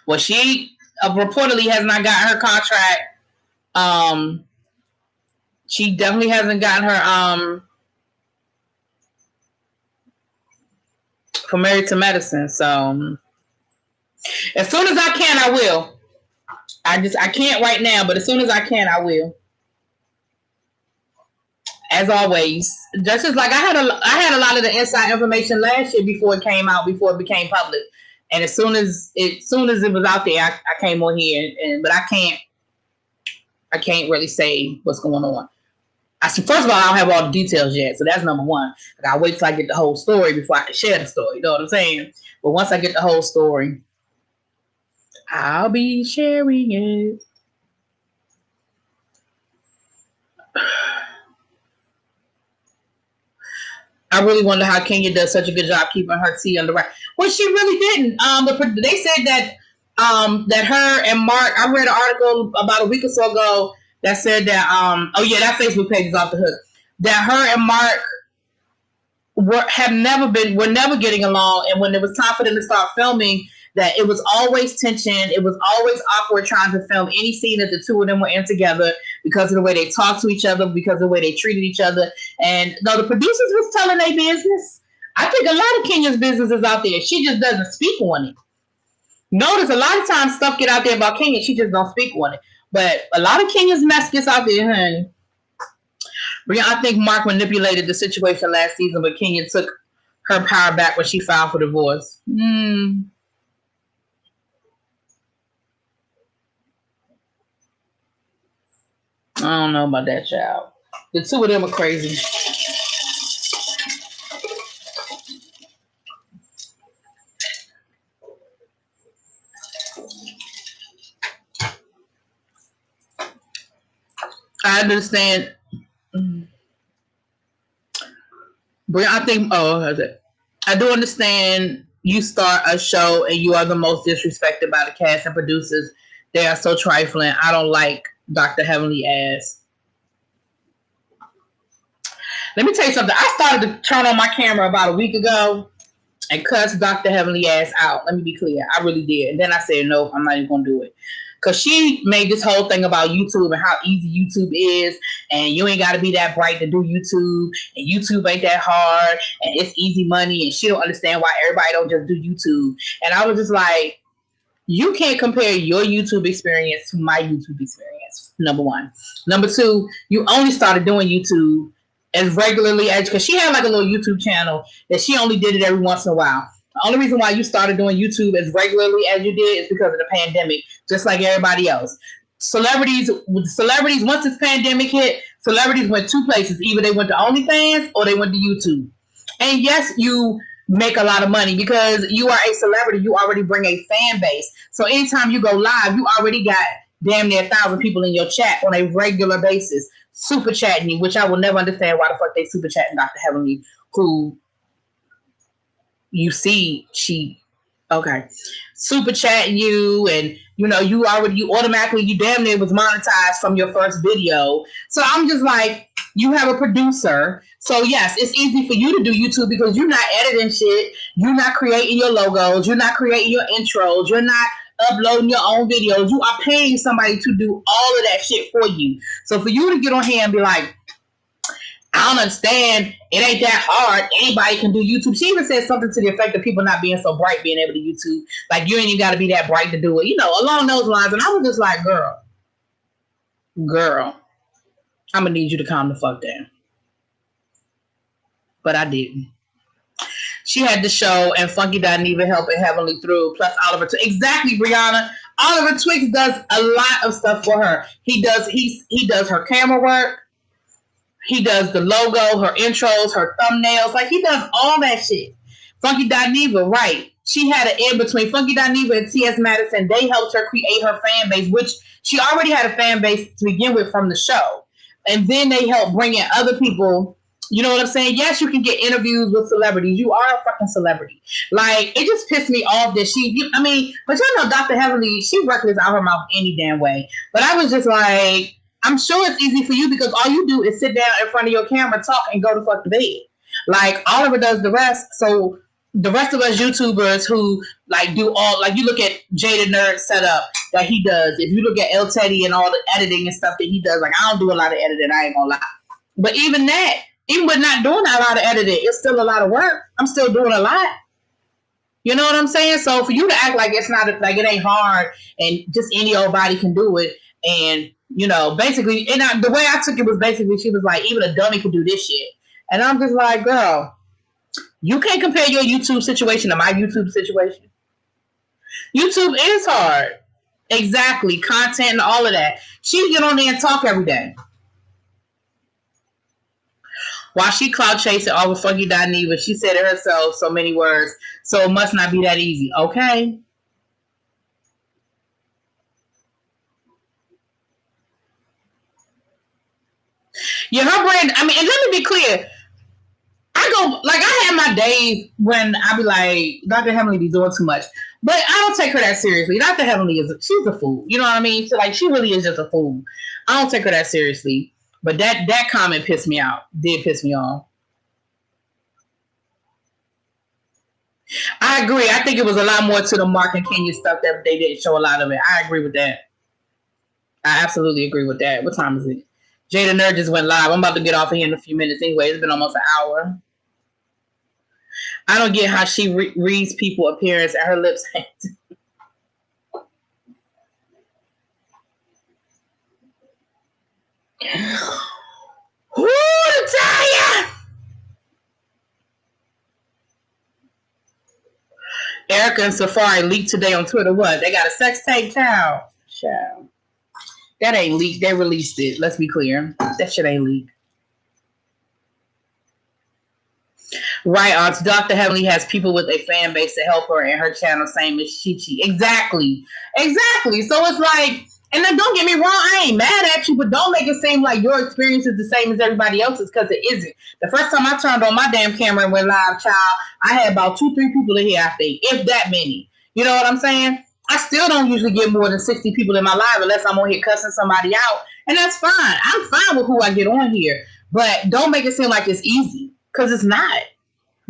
A: Well, she reportedly has not gotten her contract. Um, she definitely hasn't gotten her for Married to Medicine. So as soon as I can, I will. I can't right now, but as soon as I can, I will. As always, just as like I had a lot of the inside information last year before it came out, before it became public, and as soon as it was out there, I came on here, but I can't really say what's going on. First of all, I don't have all the details yet, so that's number one. I gotta wait till I get the whole story before I can share the story. You know what I'm saying? But once I get the whole story, I'll be sharing it. I really wonder how Kenya does such a good job keeping her tea on the right. Well, she really didn't. They said that her and Mark. I read an article about a week or so ago that said that oh yeah, that Facebook page is off the hook. That her and Mark were never getting along, and when it was time for them to start filming, that it was always tension. It was always awkward trying to film any scene that the two of them were in together because of the way they talked to each other, because of the way they treated each other. And though the producers was telling their business, I think a lot of Kenya's business is out there. She just doesn't speak on it. Notice a lot of times stuff get out there about Kenya, she just don't speak on it. But a lot of Kenya's mess gets out there, honey. I think Mark manipulated the situation last season, but Kenya took her power back when she filed for divorce. I don't know about that, child. The two of them are crazy. I understand. I think. I do understand. You start a show and you are the most disrespected by the cast and producers. They are so trifling. I don't like Dr. Heavenly ass. Let me tell you something. I started to turn on my camera about a week ago and cuss Dr. Heavenly ass out. Let me be clear. I really did. And then I said, nope, I'm not even going to do it. Because she made this whole thing about YouTube and how easy YouTube is. And you ain't got to be that bright to do YouTube. And YouTube ain't that hard. And it's easy money. And she don't understand why everybody don't just do YouTube. And I was just like, you can't compare your YouTube experience to my YouTube experience, number one. Number two, you only started doing YouTube as regularly as, because she had like a little YouTube channel that she only did it every once in a while. The only reason why you started doing YouTube as regularly as you did is because of the pandemic, just like everybody else. Celebrities, once this pandemic hit, celebrities went two places. Either they went to OnlyFans or they went to YouTube. And yes, you make a lot of money because you are a celebrity. You already bring a fan base. So anytime you go live, you already got damn near 1,000 people in your chat on a regular basis, super chatting you, which I will never understand why the fuck they super chatting Dr. Heavenly, who you see super chatting you, and you automatically, you damn near was monetized from your first video. So I'm just like, you have a producer. So yes, it's easy for you to do YouTube because you're not editing shit. You're not creating your logos. You're not creating your intros. You're not uploading your own videos. You are paying somebody to do all of that shit for you. So for you to get on here and be like, I don't understand, it ain't that hard, anybody can do YouTube. She even said something to the effect of people not being so bright being able to YouTube. Like, you ain't even got to be that bright to do it. Along those lines. And I was just like, girl, I'm going to need you to calm the fuck down. But I didn't. She had the show, and Funky didn't even help it Heavenly through. Plus Oliver, exactly, Brianna. Oliver Twixt does a lot of stuff for her. He does her camera work. He does the logo, her intros, her thumbnails. Like, he does all that shit. Funky Dineva, right. She had an in between Funky Dineva and T.S. Madison. They helped her create her fan base, which she already had a fan base to begin with from the show. And then they helped bring in other people. You know what I'm saying? Yes, you can get interviews with celebrities. You are a fucking celebrity. Like, it just pissed me off that but y'all know Dr. Heavenly, she reckless out her mouth any damn way. But I was just like, I'm sure it's easy for you because all you do is sit down in front of your camera, talk, and go to fuck to bed. Like Oliver does the rest. So the rest of us YouTubers who like do all, like you look at Jada Nerd setup that he does. If you look at El Teddy and all the editing and stuff that he does, like I don't do a lot of editing. I ain't gonna lie. But even that, even with not doing a lot of editing, it's still a lot of work. I'm still doing a lot. You know what I'm saying? So for you to act like it's not, like it ain't hard and just any old body can do it, and you know, basically, and the way I took it was basically she was like, even a dummy could do this shit, and I'm just like, girl, you can't compare your YouTube situation to my YouTube situation. YouTube is hard, exactly, content and all of that. She get on there and talk every day. While she clout chasing all the fucky Dineva, she said it herself so many words, so it must not be that easy. Okay. Yeah, her brand, I mean, and let me be clear. I go, like, I have my days when I be like, Dr. Heavenly be doing too much. But I don't take her that seriously. Dr. Heavenly she's a fool. You know what I mean? So, like, she really is just a fool. I don't take her that seriously. But that comment pissed me out. Did piss me off. I agree. I think it was a lot more to the Mark and Kenya stuff that they didn't show a lot of it. I agree with that. I absolutely agree with that. What time is it? Jada Nerd just went live. I'm about to get off of here in a few minutes anyway. It's been almost an hour. I don't get how she reads people appearance and her lips. Who to tell ya? Erica and Safari leaked today on Twitter. What? They got a sex tape, child. That ain't leaked. They released it. Let's be clear. That shit ain't leaked. Right, Dr. Heavenly has people with a fan base to help her and her channel, same as Chi-Chi. Exactly. So it's like, and then don't get me wrong, I ain't mad at you, but don't make it seem like your experience is the same as everybody else's, because it isn't. The first time I turned on my damn camera and went live, child, I had about 2-3 people in here, I think, if that many. You know what I'm saying? I still don't usually get more than 60 people in my live unless I'm on here cussing somebody out, and that's fine. I'm fine with who I get on here, but don't make it seem like it's easy, because it's not.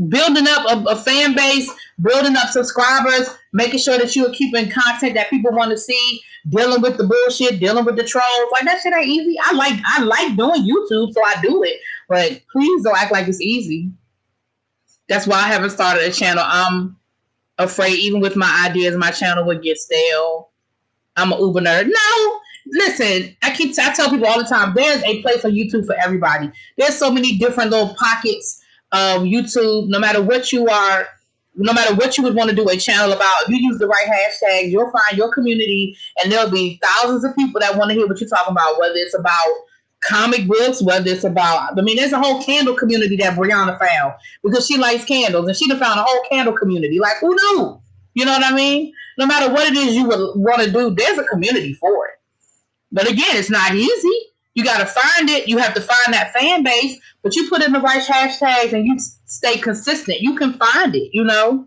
A: Building up a fan base, building up subscribers, making sure that you are keeping content that people want to see, dealing with the bullshit, dealing with the trolls, like that shit ain't easy. I like doing YouTube, so I do it, but please don't act like it's easy. That's why I haven't started a channel. I'm afraid even with my ideas, my channel would get stale. I'm an Uber nerd. No, listen, I tell people all the time, there's a place on YouTube for everybody. There's so many different little pockets of YouTube. No matter what you are, no matter what you would want to do a channel about, if you use the right hashtags, you'll find your community, and there'll be thousands of people that want to hear what you're talking about, whether it's about comic books, whether it's about, I mean, there's a whole candle community that Brianna found because she likes candles, and she done found a whole candle community. Like, who knew? You know what I mean? No matter what it is you would want to do, there's a community for it. But again, it's not easy. You got to find it. You have to find that fan base, but you put in the right hashtags and you stay consistent. You can find it, you know?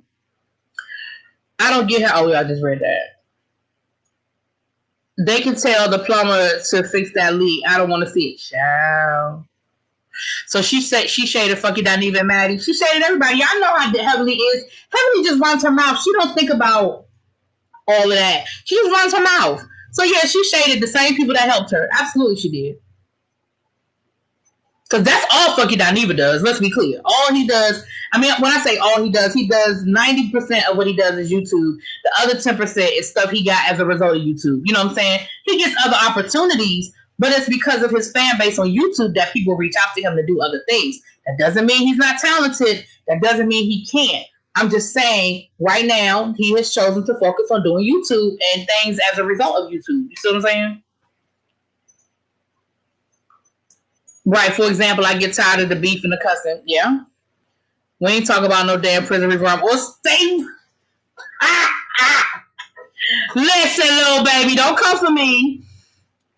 A: I don't get how, oh, yeah, I just read that. They can tell the plumber to fix that leak. I don't want to see it. Child. So she said she shaded Funky Dineva and Maddie. She shaded everybody. Y'all know how Heavenly is. Heavenly just runs her mouth. She don't think about all of that. She just runs her mouth. So yeah, she shaded the same people that helped her. Absolutely she did. Because that's all Funky Dineva does. Let's be clear. All he does, I mean, when I say all he does 90% of what he does is YouTube. The other 10% is stuff he got as a result of YouTube. You know what I'm saying? He gets other opportunities, but it's because of his fan base on YouTube that people reach out to him to do other things. That doesn't mean he's not talented. That doesn't mean he can't. I'm just saying, right now, he has chosen to focus on doing YouTube and things as a result of YouTube. You see what I'm saying? Right. For example, I get tired of the beef and the cussing. Yeah. We ain't talking about no damn prison reform or state. Listen, little baby, don't come for me.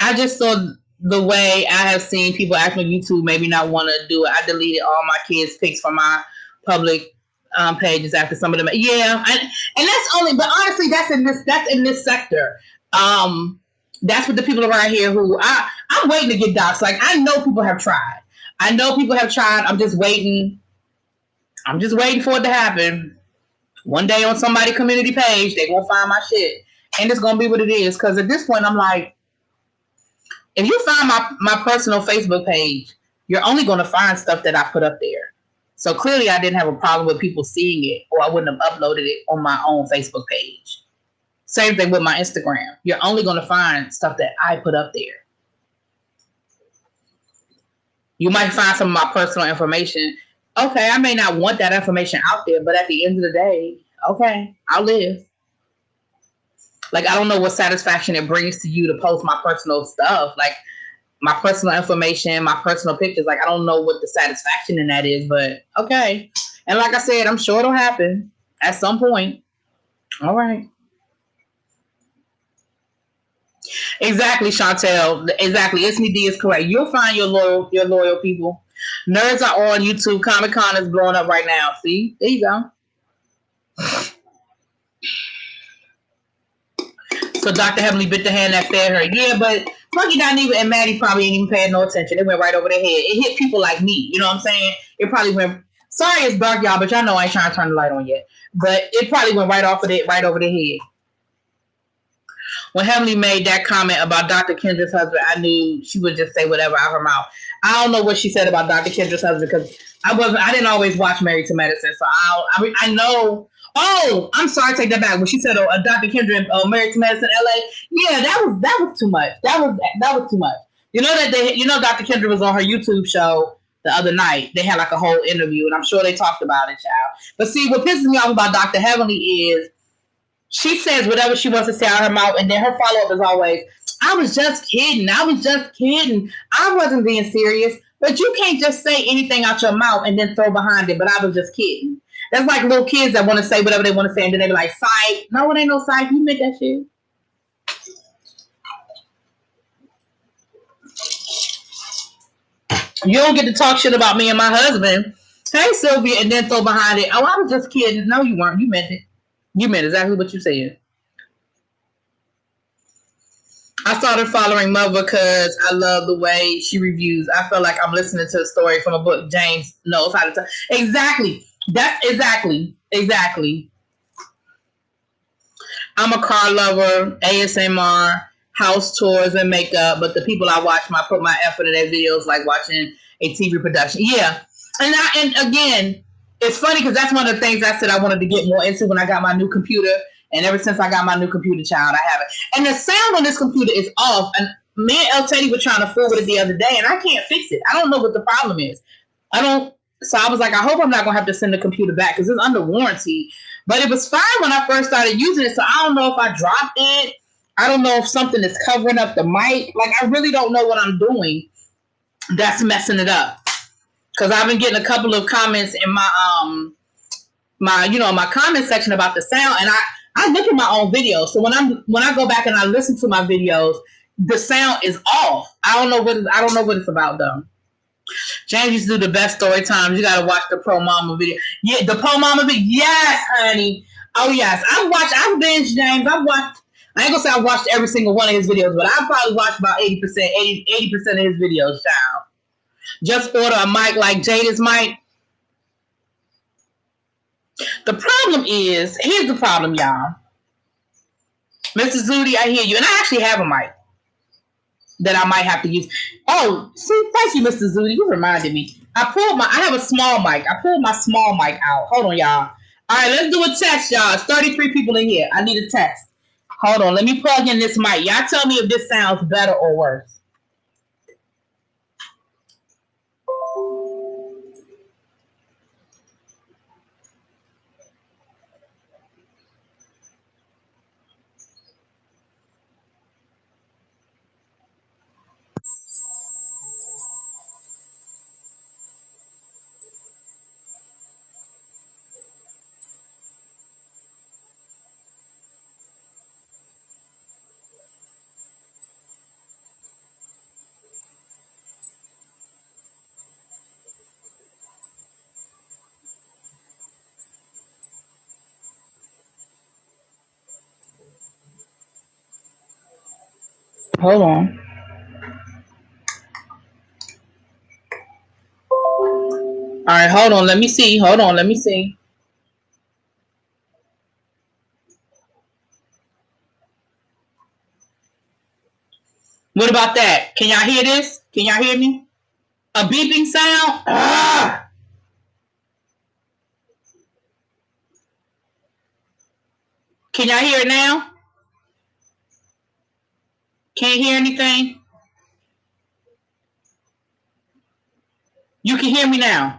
A: I just saw the way I have seen people act on YouTube maybe not want to do it. I deleted all my kids' pics from my public pages after some of them. Yeah, and that's only. But honestly, that's in this sector. That's what the people around here who I'm waiting to get doxxed. Like, I know people have tried. I know people have tried. I'm just waiting. I'm just waiting for it to happen. One day on somebody's community page, they gonna find my shit. And it's gonna be what it is. Cause at this point, I'm like, if you find my personal Facebook page, you're only gonna find stuff that I put up there. So clearly I didn't have a problem with people seeing it, or I wouldn't have uploaded it on my own Facebook page. Same thing with my Instagram. You're only gonna find stuff that I put up there. You might find some of my personal information. Okay, I may not want that information out there, but at the end of the day, okay, I'll live. Like, I don't know what satisfaction it brings to you to post my personal stuff, like my personal information, my personal pictures. Like, I don't know what the satisfaction in that is, but okay. And like I said, I'm sure it'll happen at some point. All right. Exactly, Chantel. Exactly. Isney D is correct. You'll find your loyal people. Nerds are on YouTube. Comic Con is blowing up right now. See? There you go. So Dr. Heavenly bit the hand that fed her. Yeah, but Funky not even, and Maddie probably ain't even paying no attention. It went right over their head. It hit people like me. You know what I'm saying? It probably went. Sorry, it's dark, y'all, but y'all know I ain't trying to turn the light on yet. But it probably went right off of it, right over their head. When Heavenly made that comment about Dr. Kendra's husband, I knew she would just say whatever out of her mouth. I don't know what she said about Dr. Kendra's husband because I didn't always watch Married to Medicine, so I know. Oh, I'm sorry, take that back. When she said Dr. Kendra Married to Medicine, LA, yeah, that was too much. That was too much. You know that Dr. Kendra was on her YouTube show the other night. They had like a whole interview, and I'm sure they talked about it, child. But see, what pisses me off about Dr. Heavenly is she says whatever she wants to say out of her mouth, and then her follow-up is always, I was just kidding. I was just kidding. I wasn't being serious. But you can't just say anything out your mouth and then throw behind it, but I was just kidding. That's like little kids that want to say whatever they want to say, and then they be like, psych. No, it ain't no psych. You meant that shit. You don't get to talk shit about me and my husband. Hey, Sylvia, and then throw behind it. Oh, I was just kidding. No, you weren't. You meant it. You meant exactly what you said. I started following Mother because I love the way she reviews. I feel like I'm listening to a story from a book. James knows how to tell. Exactly. That's exactly. I'm a car lover, ASMR, house tours, and makeup. But the people I watch, I put my effort in their videos, like watching a TV production. Yeah, and again, it's funny because that's one of the things I said I wanted to get more into when I got my new computer. And ever since I got my new computer, child, I have it. And the sound on this computer is off. And me and El Teddy were trying to fool with it the other day, and I can't fix it. I don't know what the problem is. I don't. So I was like, I hope I'm not gonna have to send the computer back because it's under warranty. But it was fine when I first started using it. So I don't know if I dropped it. I don't know if something is covering up the mic. Like, I really don't know what I'm doing that's messing it up. Because I've been getting a couple of comments in my comment section about the sound, and I look at my own videos. So when I go back and I listen to my videos, the sound is off. I don't know what it's about though. James used to do the best story times. You gotta watch the Pro Mama video. Yeah, the Pro Mama video. Yes, honey. Oh yes, I've binged James. I ain't gonna say I've watched every single one of his videos, but I've probably watched about 80% of his videos, child. Just order a mic like Jada's mic. The problem is, here's the problem, y'all. Mr. Zudi, I hear you. And I actually have a mic that I might have to use. Oh, see, thank you, Mr. Zudi. You reminded me. I have a small mic. I pulled my small mic out. Hold on, y'all. All right, let's do a test, y'all. It's 33 people in here. I need a test. Hold on. Let me plug in this mic. Y'all tell me if this sounds better or worse. Hold on. All right, hold on. Let me see. Hold on. Let me see. What about that? Can y'all hear this? Can y'all hear me? A beeping sound? Ah! Can y'all hear it now? Can't hear anything? You can hear me now.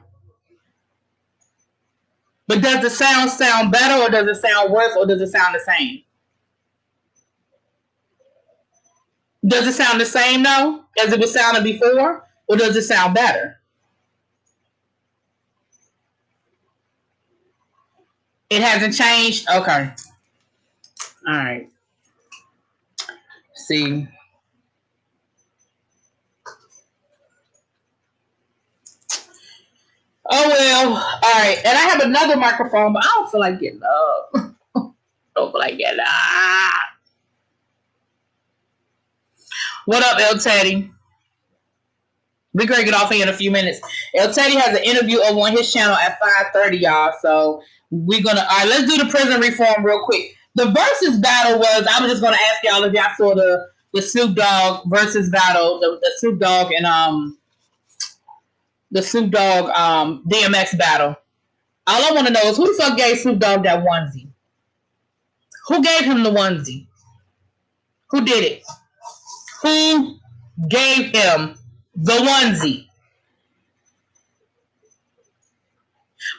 A: But does the sound better, or does it sound worse, or does it sound the same? Does it sound the same though, as it was sounding before, or does it sound better? It hasn't changed? Okay. All right. See. Oh well. All right. And I have another microphone, but I don't feel like getting up. I don't feel like getting up. What up, El Teddy? We're gonna get off here in a few minutes. El Teddy has an interview over on his channel at 5:30, y'all. So we're gonna, all right, let's do the prison reform real quick. The versus battle was, I was just gonna ask y'all if y'all saw the Snoop Dogg versus battle, the Snoop Dogg and DMX battle. All I want to know is, who the fuck gave Snoop Dogg that onesie? Who gave him the onesie? Who did it? Who gave him the onesie?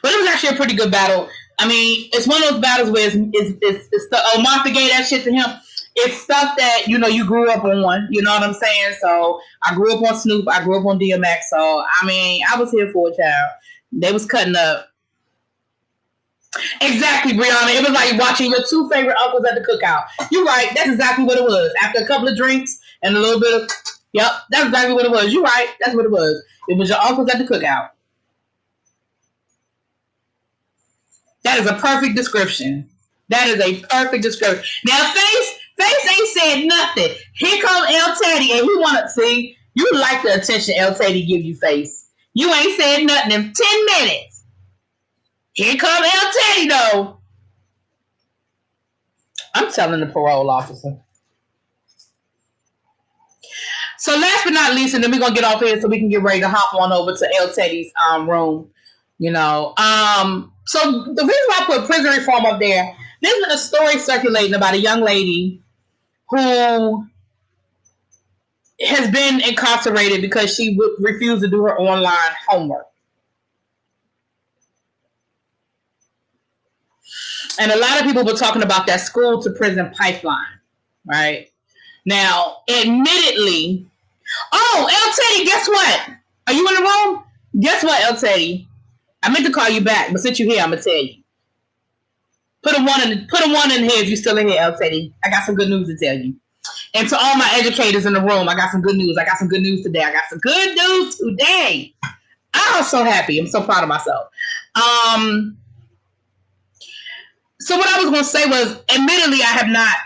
A: But it was actually a pretty good battle. I mean, it's one of those battles where it's stuff. Martha gave that shit to him. It's stuff that, you know, you grew up on. You know what I'm saying? So I grew up on Snoop. I grew up on DMX. So, I mean, I was here for a child. They was cutting up. Exactly, Brianna. It was like watching your two favorite uncles at the cookout. You're right. That's exactly what it was. After a couple of drinks and a little bit of, yep, that's exactly what it was. You're right. That's what it was. It was your uncles at the cookout. That is a perfect description. That is a perfect description. Now, Face ain't said nothing. Here comes El Teddy, and we want to see, you like the attention El Teddy give you, Face. You ain't said nothing in 10 minutes. Here comes El Teddy, though. I'm telling the parole officer. So last but not least, and then we're going to get off here so we can get ready to hop on over to El Teddy's room. You know, so the reason why I put prison reform up there, there's been a story circulating about a young lady who has been incarcerated because she refused to do her online homework. And a lot of people were talking about that school to prison pipeline, right? Now, admittedly, oh, El Teddy, guess what? Are you in the room? Guess what, El Teddy? I meant to call you back, but since you're here, I'm gonna tell you. Put a one in here if you're still in here, El Teddy. I got some good news to tell you. And to all my educators in the room, I got some good news. I got some good news today. I'm so happy. I'm so proud of myself. So what I was going to say was, admittedly, I have not.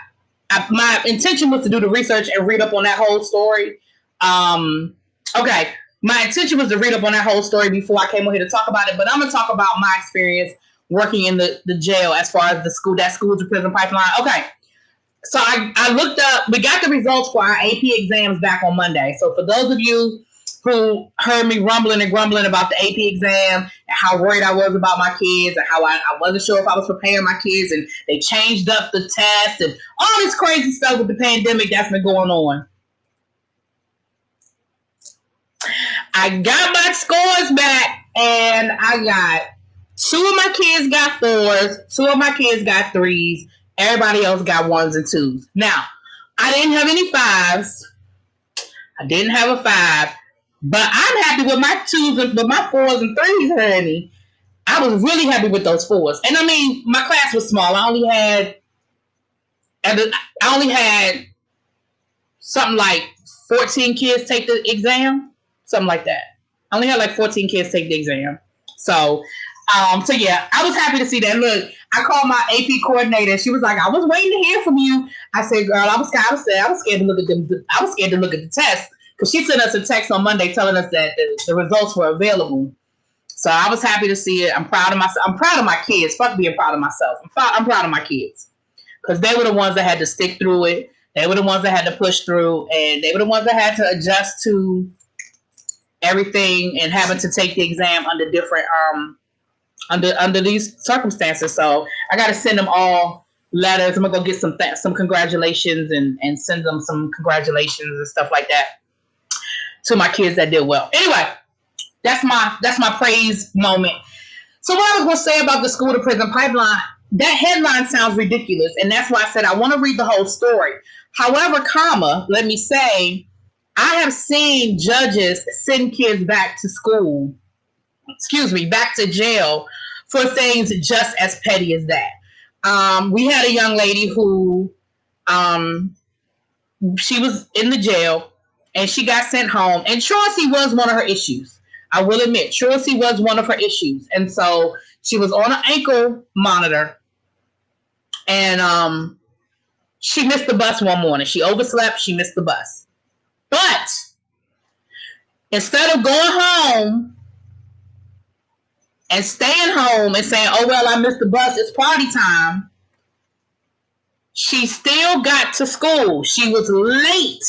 A: My intention was to do the research and read up on that whole story. Okay. My intention was to read up on that whole story before I came over here to talk about it, but I'm going to talk about my experience working in the jail as far as that school to prison pipeline. Okay. So I looked up, we got the results for our AP exams back on Monday. So for those of you who heard me rumbling and grumbling about the AP exam and how worried I was about my kids and how I wasn't sure if I was preparing my kids, and they changed up the test and all this crazy stuff with the pandemic that's been going on. I got my scores back, and I got 2 of my kids got 4s, 2 of my kids got 3s, everybody else got 1s and 2s. Now, I didn't have any 5s. I didn't have a 5, but I'm happy with my 2s and with my 4s and 3s, honey. I was really happy with those 4s. And I mean, my class was small. I only had something like 14 kids take the exam. Something like that. I only had like 14 kids take the exam. So yeah, I was happy to see that. Look, I called my AP coordinator. She was like, I was waiting to hear from you. I said, girl, I was scared to look at them. I was scared to look at the test, because she sent us a text on Monday telling us that the results were available. So I was happy to see it. I'm proud of myself. I'm proud of my kids. Fuck being proud of myself. I'm proud of my kids because they were the ones that had to stick through it. They were the ones that had to push through, and they were the ones that had to adjust to everything and having to take the exam under different under these circumstances. So I got to send them all letters. I'm gonna go get some congratulations and send them some congratulations and stuff like that to my kids that did well. Anyway, that's my praise moment. So what I was gonna say about the school to prison pipeline, that headline sounds ridiculous, and that's why I said I want to read the whole story. However, let me say, I have seen judges send kids back to school, back to jail for things just as petty as that. We had a young lady who, she was in the jail and she got sent home, and truancy was one of her issues. I will admit, truancy was one of her issues. And so she was on an ankle monitor, and she missed the bus one morning. She overslept, she missed the bus. But instead of going home and staying home and saying, oh, well, I missed the bus, it's party time, she still got to school. She was late,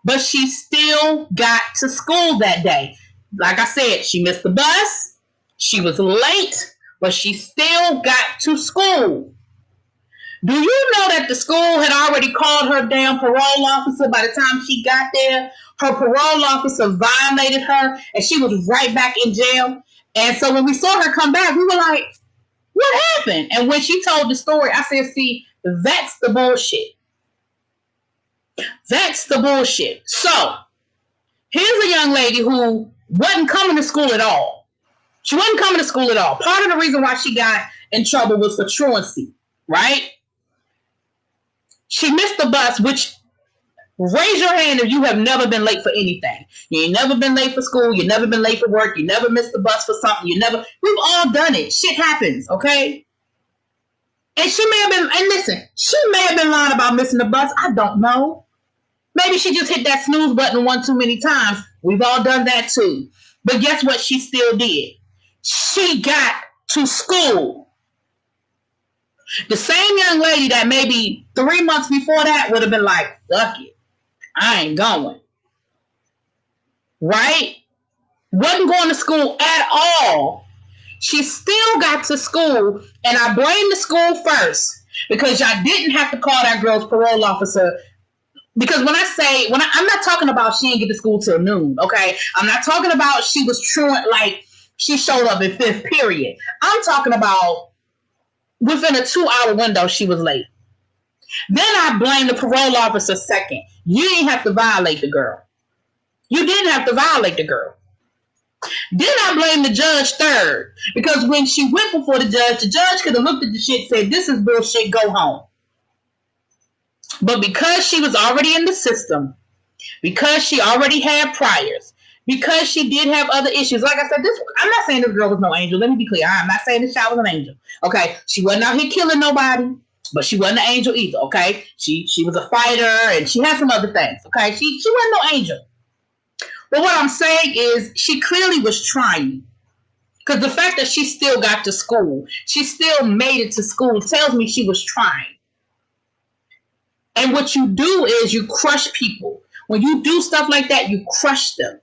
A: but she still got to school that day. Like I said, she missed the bus, she was late, but she still got to school. Do you know that the school had already called her damn parole officer by the time she got there? Her parole officer violated her, and she was right back in jail. And so when we saw her come back, we were like, what happened? And when she told the story, I said, see, that's the bullshit. That's the bullshit. So here's a young lady who wasn't coming to school at all. She wasn't coming to school at all. Part of the reason why she got in trouble was for truancy, right? She missed the bus, which, raise your hand if you have never been late for anything. You ain't never been late for school. You never been late for work. You never missed the bus for something. We've all done it. Shit happens, okay? And she may have been, and listen, she may have been lying about missing the bus. I don't know. Maybe she just hit that snooze button one too many times. We've all done that too. But guess what she still did? She got to school. The same young lady that maybe 3 months before that would have been like, fuck it, I ain't going. Right? Wasn't going to school at all. She still got to school, and I blame the school first because y'all didn't have to call that girl's parole officer. Because I'm not talking about she didn't get to school till noon, okay? I'm not talking about she was truant, like she showed up in fifth period. I'm talking about within a 2-hour window, she was late. Then I blame the parole officer second. You didn't have to violate the girl. You didn't have to violate the girl. Then I blame the judge third. Because when she went before the judge could have looked at the shit and said, this is bullshit, go home. But because she was already in the system, because she already had priors, because she did have other issues. Like I said, I'm not saying this girl was no angel. Let me be clear. I'm not saying this child was an angel. Okay? She wasn't out here killing nobody, but she wasn't an angel either. Okay? She was a fighter, and she had some other things. Okay? She wasn't no angel. But what I'm saying is she clearly was trying. Because the fact that she still got to school, she still made it to school, tells me she was trying. And what you do is you crush people. When you do stuff like that, you crush them.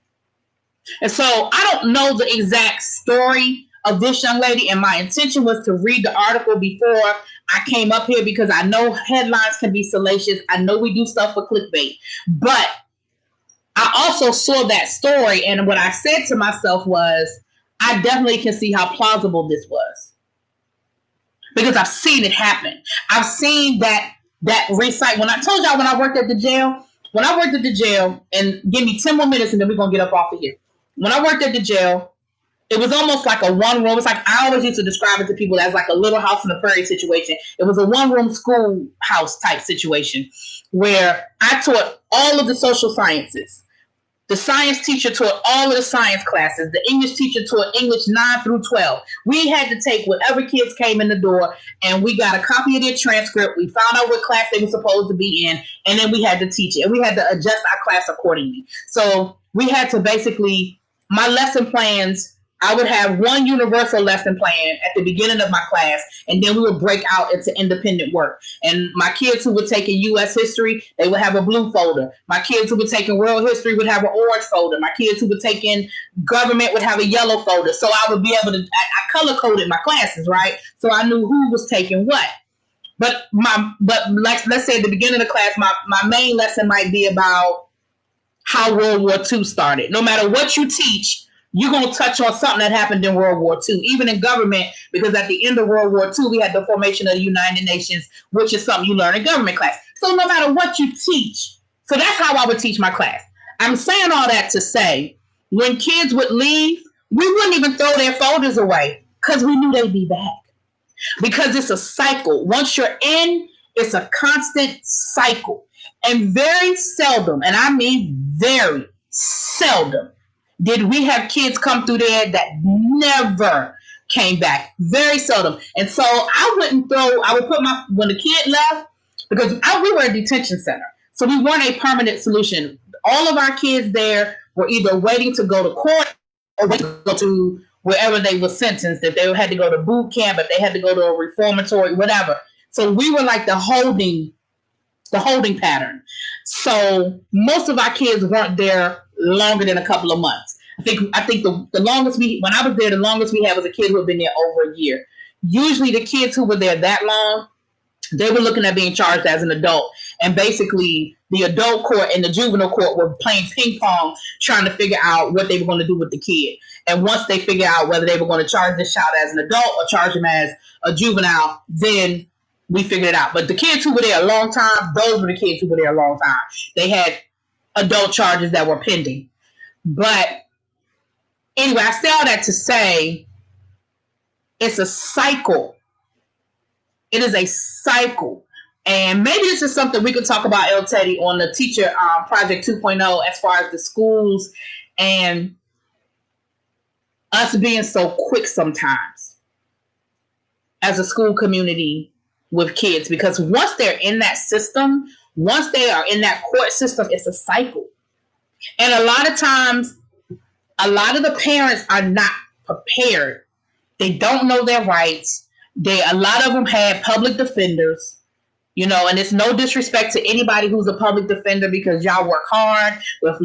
A: And so I don't know the exact story of this young lady, and my intention was to read the article before I came up here because I know headlines can be salacious. I know we do stuff for clickbait. But I also saw that story, and what I said to myself was, I definitely can see how plausible this was. Because I've seen it happen. I've seen that recite. When I told y'all when I worked at the jail, and give me 10 more minutes and then we're going to get up off of here. When I worked at the jail, it was almost like a one-room. It's like I always used to describe it to people as like a little house in the prairie situation. It was a one-room schoolhouse type situation where I taught all of the social sciences. The science teacher taught all of the science classes. The English teacher taught English 9 through 12. We had to take whatever kids came in the door, and we got a copy of their transcript. We found out what class they were supposed to be in, and then we had to teach it. And we had to adjust our class accordingly. So we had to basically, my lesson plans, I would have one universal lesson plan at the beginning of my class, and then we would break out into independent work. And my kids who were taking U.S. history, they would have a blue folder. My kids who were taking world history would have an orange folder. My kids who were taking government would have a yellow folder. So I would be able to, I color coded my classes, right? So I knew who was taking what. But like, let's say at the beginning of the class, my main lesson might be about how World War II started. No matter what you teach, you're going to touch on something that happened in World War II, even in government, because at the end of World War II, we had the formation of the United Nations, which is something you learn in government class. So no matter what you teach, so that's how I would teach my class. I'm saying all that to say, when kids would leave, we wouldn't even throw their folders away because we knew they'd be back. Because it's a cycle. Once you're in, it's a constant cycle. And very seldom, and I mean very seldom, did we have kids come through there that never came back. Very seldom. And so I would put when the kid left, because we were a detention center. So we weren't a permanent solution. All of our kids there were either waiting to go to court or waiting to go to wherever they were sentenced. If they had to go to boot camp, if they had to go to a reformatory, whatever. So we were like the holding pattern. So most of our kids weren't there longer than a couple of months. I think the longest when I was there, the longest we had was a kid who had been there over a year. Usually the kids who were there that long, they were looking at being charged as an adult. And basically the adult court and the juvenile court were playing ping pong, trying to figure out what they were going to do with the kid. And once they figured out whether they were going to charge this child as an adult or charge him as a juvenile, then we figured it out. But the kids who were there a long time, those were the kids who were there a long time. They had adult charges that were pending. But anyway, I say all that to say it's a cycle. It is a cycle. And maybe this is something we could talk about, El Teddy, on the Teacher Project 2.0 as far as the schools and us being so quick sometimes as a school community with kids. Because once they're in that system, once they are in that court system, it's a cycle. And a lot of times, a lot of the parents are not prepared. They don't know their rights. A lot of them had public defenders, and it's no disrespect to anybody who's a public defender, because y'all work hard. Y'all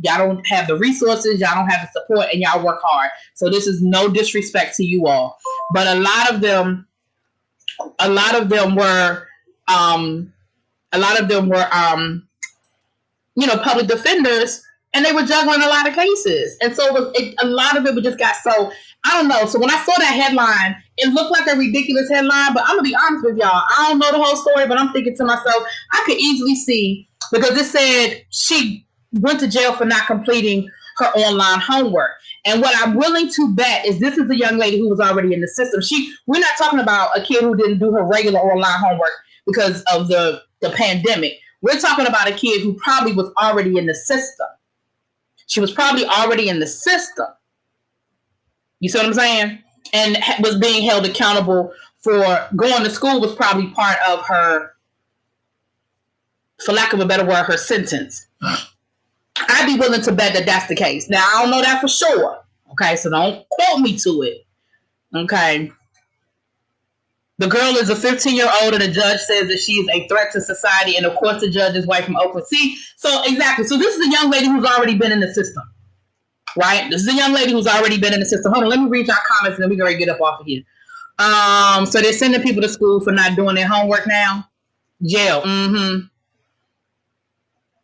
A: don't have the resources, y'all don't have the support, and y'all work hard. So this is no disrespect to you all. But a lot of them were public defenders, and they were juggling a lot of cases. And so a lot of it just got so, I don't know. So when I saw that headline, it looked like a ridiculous headline, but I'm going to be honest with y'all. I don't know the whole story, but I'm thinking to myself, I could easily see, because it said she went to jail for not completing her online homework. And what I'm willing to bet is this is a young lady who was already in the system. We're not talking about a kid who didn't do her regular online homework because of the pandemic. We're talking about a kid who probably was already in the system. She was probably already in the system. You see what I'm saying? And was being held accountable for going to school was probably part of her, for lack of a better word, her sentence. I'd be willing to bet that that's the case. Now, I don't know that for sure. Okay, so don't quote me to it. Okay. The girl is a 15-year-old, and the judge says that she is a threat to society. And of course, the judge is white from Oakland. See, so exactly. So this is a young lady who's already been in the system, right? This is a young lady who's already been in the system. Hold on, let me read your comments, and then we can get up off of here. So they're sending people to school for not doing their homework now. Jail. Mm-hmm.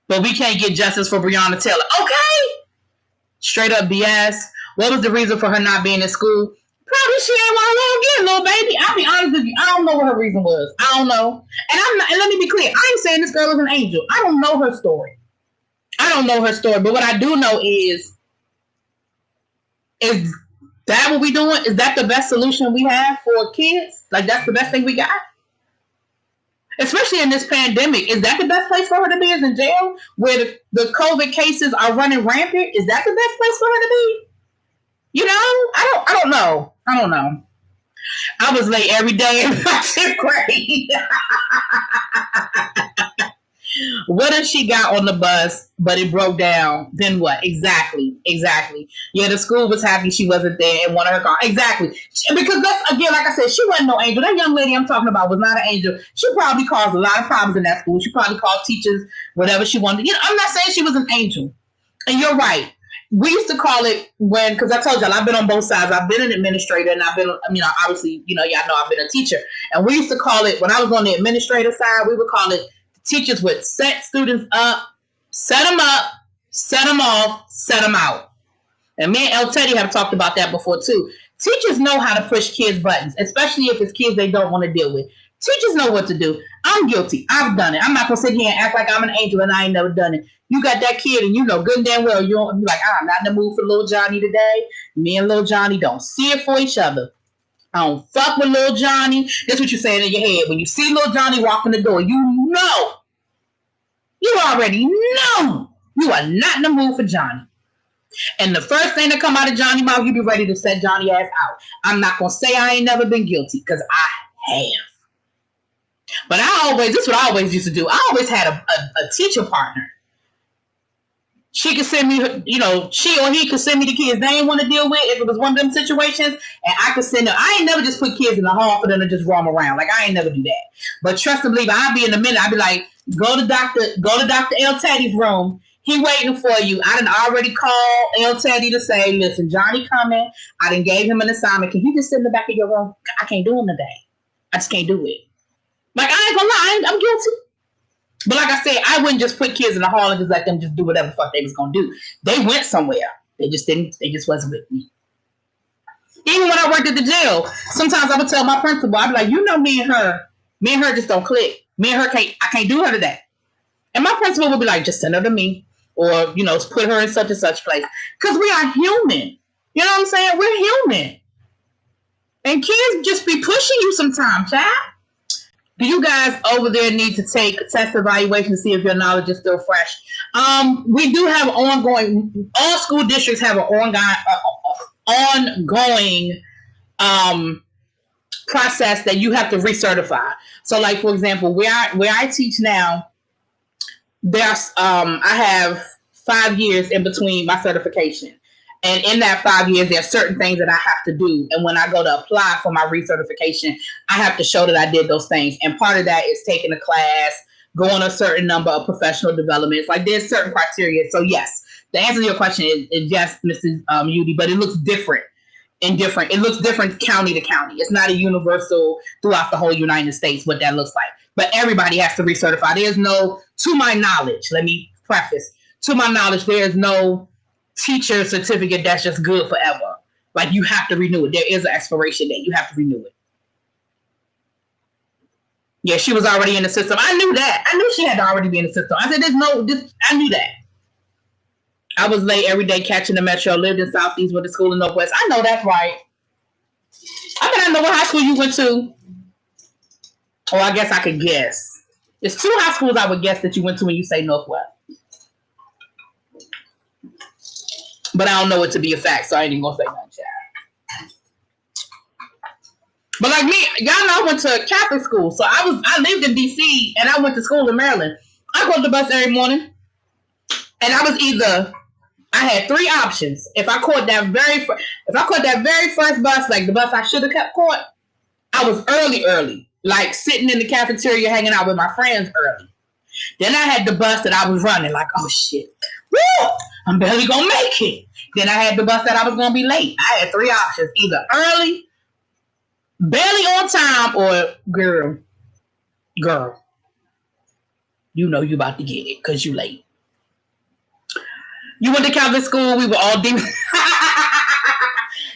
A: But we can't get justice for Breonna Taylor. Okay. Straight up BS. What was the reason for her not being in school? Probably she ain't want to log in, little baby. I'll be honest with you. I don't know what her reason was. I don't know. And let me be clear. I ain't saying this girl is an angel. I don't know her story. But what I do know is that what we doing? Is that the best solution we have for kids? Like, that's the best thing we got? Especially in this pandemic. Is that the best place for her to be, is in jail? Where the COVID cases are running rampant? Is that the best place for her to be? I don't know. I was late every day in my 10th grade. What if she got on the bus, but it broke down? Then what? Exactly. Yeah, the school was happy she wasn't there and wanted her car. Exactly. Because that's, again, like I said, she wasn't no angel. That young lady I'm talking about was not an angel. She probably caused a lot of problems in that school. She probably called teachers whatever she wanted. I'm not saying she was an angel. And you're right. We used to call it because I told y'all, I've been on both sides. I've been an administrator and I've been, obviously, y'all know I've been a teacher. And we used to call it, when I was on the administrator side, we would call it teachers would set students up, set them up, set them off, set them out. And me and El Teddy have talked about that before too. Teachers know how to push kids' buttons, especially if it's kids they don't want to deal with. Teachers know what to do. I'm guilty. I've done it. I'm not going to sit here and act like I'm an angel and I ain't never done it. You got that kid and you know good and damn well you're like, I'm not in the mood for little Johnny today. Me and little Johnny don't see it for each other. I don't fuck with little Johnny. That's what you're saying in your head. When you see little Johnny walk in the door, you already know you are not in the mood for Johnny. And the first thing that come out of Johnny's mouth, you be ready to set Johnny ass out. I'm not going to say I ain't never been guilty because I have. But this is what I always used to do. I always had a teacher partner. She could send me, she or he could send me the kids they didn't want to deal with if it was one of them situations, and I could send them. I ain't never just put kids in the hall for them to just roam around. Like, I ain't never do that. But trust and believe, I'd be in a minute. I'd be like, go to Dr. El Teddy's room. He waiting for you. I done already called El Teddy to say, listen, Johnny coming. I done gave him an assignment. Can you just sit in the back of your room? I can't do him today. I just can't do it. Like, I ain't gonna lie, I'm guilty. But like I said, I wouldn't just put kids in the hall and just let them just do whatever the fuck they was gonna do. They went somewhere. They just wasn't with me. Even when I worked at the jail, sometimes I would tell my principal, I'd be like, me and her just don't click. Me and her I can't do her today. And my principal would be like, just send her to me. Or, put her in such and such place. Because we are human. You know what I'm saying? We're human. And kids just be pushing you sometimes, child. Do you guys over there need to take a test evaluation to see if your knowledge is still fresh? We do have ongoing, all school districts have an ongoing process that you have to recertify. So, like, for example, where I teach now, there's I have 5 years in between my certification. And in that 5 years, there are certain things that I have to do. And when I go to apply for my recertification, I have to show that I did those things. And part of that is taking a class, going a certain number of professional developments. Like, there's certain criteria. So, yes, the answer to your question is yes, Mrs. Udy, but it looks different. It looks different county to county. It's not a universal throughout the whole United States what that looks like. But everybody has to recertify. There's no, to my knowledge, let me preface, to my knowledge, there is no teacher certificate that's just good forever. Like, you have to renew it. There is an expiration date. You have to renew it. Yeah, she was already in the system. I knew that. I knew she had to already be in the system. I said, I knew that. I was late every day catching the metro, lived in Southeast, went to school in Northwest. I know that's right. I know what high school you went to. Oh, I guess I could guess. There's 2 high schools I would guess that you went to when you say Northwest. But I don't know it to be a fact, so I ain't even gonna say nothing, child. But like me, y'all know I went to Catholic school, so I lived in DC and I went to school in Maryland. I go to the bus every morning, and I had 3 options. If I caught that very first bus, like the bus I should have caught, I was early, like sitting in the cafeteria hanging out with my friends early. Then I had the bus that I was running, like, oh shit, woo, I'm barely gonna make it. Then I had the bus that I was gonna be late. I had 3 options: either early, barely on time, or girl, you know you about to get it because you late. You went to Catholic school. We were all deep.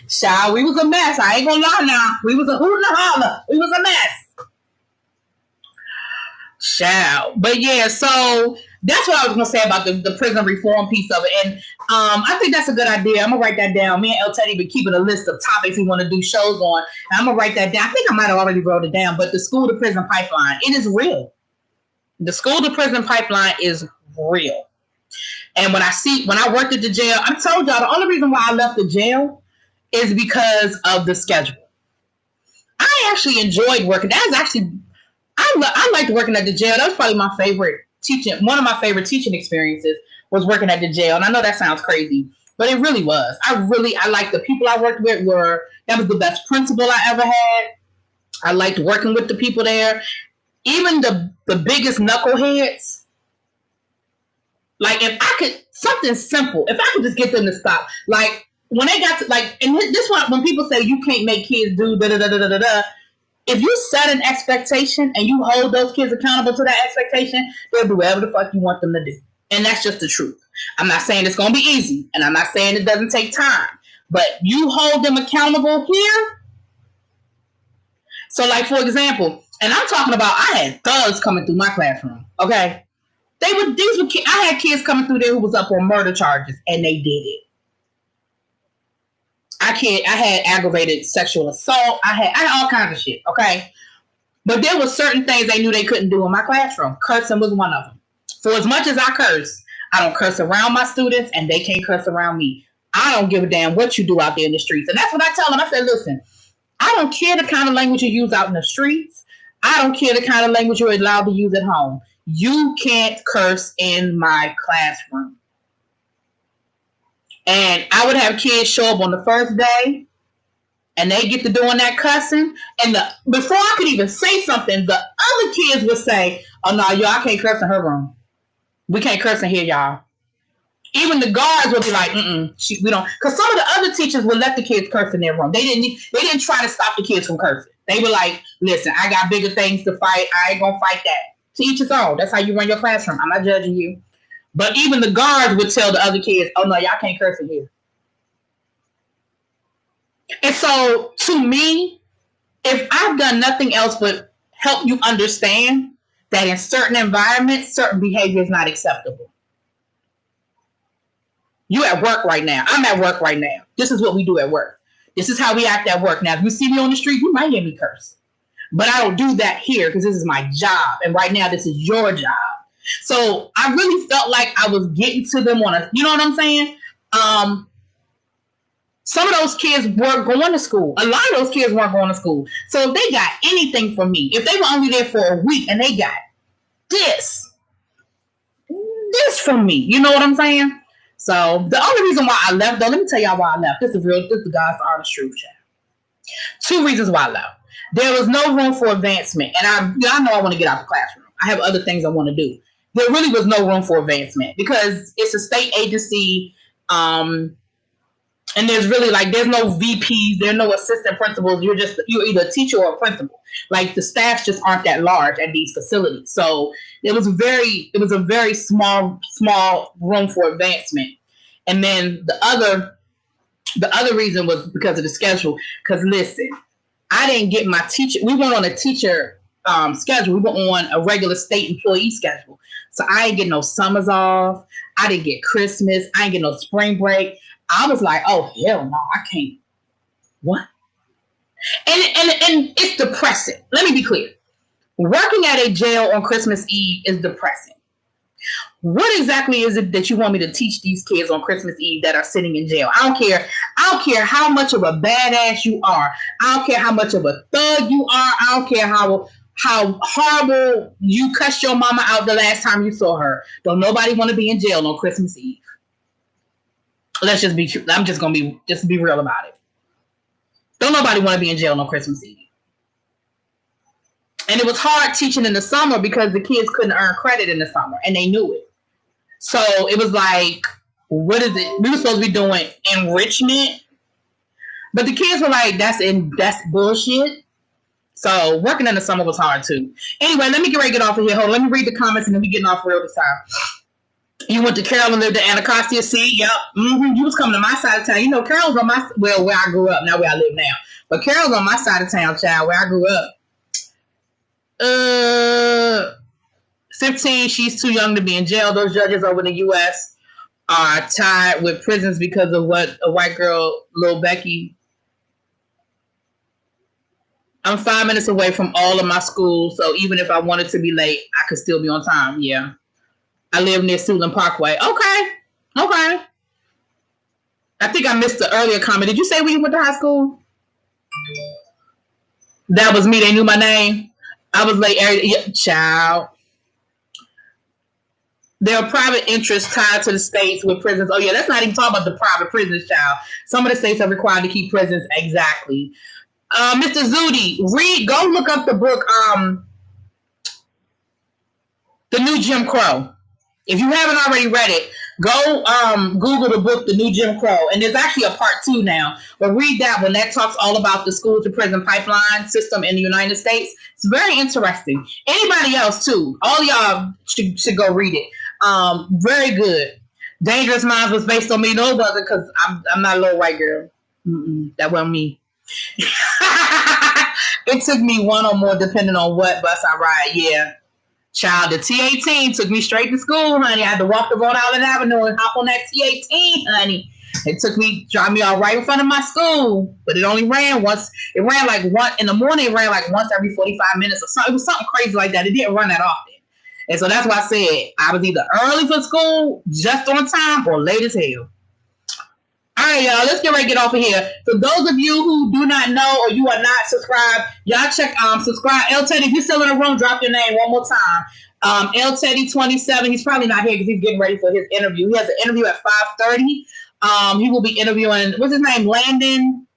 A: Child, we was a mess. I ain't gonna lie now. We was a hoot and a holler. We was a mess. Child. But yeah, so that's what I was gonna say about the prison reform piece of it. And I think that's a good idea. I'm gonna write that down. Me and El Teddy been keeping a list of topics we want to do shows on. And I'm gonna write that down. I think I might have already wrote it down, but the school to prison pipeline, it is real. The school to prison pipeline is real. And when I worked at the jail, I told y'all the only reason why I left the jail is because of the schedule. I actually enjoyed working. I liked working at the jail. That was probably my favorite teaching. One of my favorite teaching experiences was working at the jail, and I know that sounds crazy, but it really was. I like the people I worked with. That was the best principal I ever had. I liked working with the people there. Even the biggest knuckleheads. Like if I could something simple, if I could just get them to stop. Like when they got to and this one when people say you can't make kids do da da da da da da. If you set an expectation and you hold those kids accountable to that expectation, they'll do whatever the fuck you want them to do. And that's just the truth. I'm not saying it's going to be easy, and I'm not saying it doesn't take time, but you hold them accountable here. So, like, for example, and I'm talking about I had thugs coming through my classroom, okay? I had kids coming through there who was up on murder charges, and they did it. I had aggravated sexual assault. I had all kinds of shit, okay? But there were certain things they knew they couldn't do in my classroom. Cursing was one of them. For as much as I curse, I don't curse around my students, and they can't curse around me. I don't give a damn what you do out there in the streets. And that's what I tell them. I said, listen, I don't care the kind of language you use out in the streets. I don't care the kind of language you're allowed to use at home. You can't curse in my classroom. And I would have kids show up on the first day, and they get to doing that cussing. And before I could even say something, the other kids would say, "Oh no, y'all, I can't curse in her room. We can't curse in here, y'all." Even the guards would be like, we don't. Because some of the other teachers would let the kids curse in their room. They didn't try to stop the kids from cursing. They were like, listen, I got bigger things to fight. I ain't going to fight that. To each his own. That's how you run your classroom. I'm not judging you. But even the guards would tell the other kids, oh, no, y'all can't curse in here. And so, to me, if I've done nothing else but help you understand that in certain environments, certain behavior is not acceptable. You at work right now. I'm at work right now. This is what we do at work. This is how we act at work. Now, if you see me on the street, you might hear me curse. But I don't do that here because this is my job. And right now, this is your job. So I really felt like I was getting to them you know what I'm saying? Some of those kids weren't going to school. A lot of those kids weren't going to school. So if they got anything from me, if they were only there for a week and they got this from me, you know what I'm saying? So the only reason why I left, though, let me tell y'all why I left. This is the God's honest truth, chat. 2 reasons why I left. There was no room for advancement. And I know I want to get out of the classroom. I have other things I want to do. There really was no room for advancement because it's a state agency. And there's really there's no VPs, there's no assistant principals. You're either a teacher or a principal. Like the staffs just aren't that large at these facilities. So it was a very small room for advancement. And then the other reason was because of the schedule. Because listen, I didn't get my teacher. We went on a teacher schedule. We were on a regular state employee schedule. So I didn't get no summers off. I didn't get Christmas. I didn't get no spring break. I was like, oh, hell no, I can't. What? And it's depressing. Let me be clear. Working at a jail on Christmas Eve is depressing. What exactly is it that you want me to teach these kids on Christmas Eve that are sitting in jail? I don't care. I don't care how much of a badass you are. I don't care how much of a thug you are. I don't care how horrible you cussed your mama out the last time you saw her. Don't nobody want to be in jail on Christmas Eve. Let's just be true. I'm just going to be real about it. Don't nobody want to be in jail on Christmas Eve. And it was hard teaching in the summer because the kids couldn't earn credit in the summer, and they knew it. So it was like, what is it? We were supposed to be doing enrichment, but the kids were like, that's bullshit. So working in the summer was hard too. Anyway, let me get ready to get off of here. Hold on, let me read the comments and then we getting off real this time. You went to Carroll and lived in Anacostia. See, yep. Mm-hmm. You was coming to my side of town. You know, Carroll's on where I grew up, not where I live now. But Carroll's on my side of town, child, where I grew up. 15, she's too young to be in jail. Those judges over in the U.S. are tied with prisons because of what a white girl, Lil Becky. I'm 5 minutes away from all of my schools, so even if I wanted to be late, I could still be on time. Yeah. I live near Suitland Parkway. Okay. I think I missed the earlier comment. Did you say when you went to high school? That was me. They knew my name. I was late. Yeah, child. There are private interests tied to the states with prisons. Oh yeah, let's not even talk about the private prisons, child. Some of the states are required to keep prisons. Exactly. Mr. Zudi, go look up the book, The New Jim Crow. If you haven't already read it, go Google the book, The New Jim Crow. And there's actually a part 2 now. But read that one. That talks all about the school to prison pipeline system in the United States. It's very interesting. Anybody else, too. All y'all should go read it. Very good. Dangerous Minds was based on me. No, it wasn't, because I'm not a little white girl. That wasn't me. It took me one or more, depending on what bus I ride. Yeah. Child, the T-18 took me straight to school, honey. I had to walk the Rhode Island Avenue and hop on that T-18, honey. It dropped me off right in front of my school, but it only ran once. It ran like once in the morning. It ran like once every 45 minutes or something. It was something crazy like that. It didn't run that often. And so that's why I said I was either early for school, just on time, or late as hell. All right, y'all, let's get ready to get off of here. For those of you who do not know or you are not subscribed, y'all check subscribe. El Teddy, if you're still in the room, drop your name one more time. El Teddy 27. He's probably not here because he's getting ready for his interview. He has an interview at 5:30. He will be interviewing, what's his name? Landon.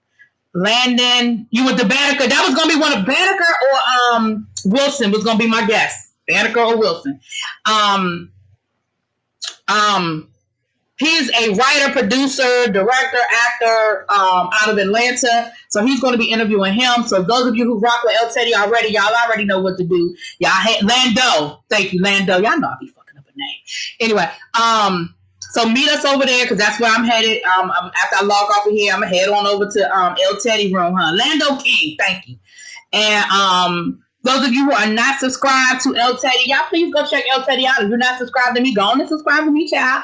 A: You with the Banneker. That was gonna be one of Banneker or Wilson was gonna be my guest. Banneker or Wilson. He's a writer, producer, director, actor out of Atlanta. So he's going to be interviewing him. So those of you who rock with El Teddy already, y'all already know what to do. Y'all Lando. Thank you, Lando. Y'all know I'll be fucking up a name. Anyway, so meet us over there because that's where I'm headed. After I log off of here, I'm going to head on over to El Teddy room, huh? Lando King, thank you. And those of you who are not subscribed to El Teddy, y'all please go check El Teddy out. If you're not subscribed to me, go on and subscribe to me, child.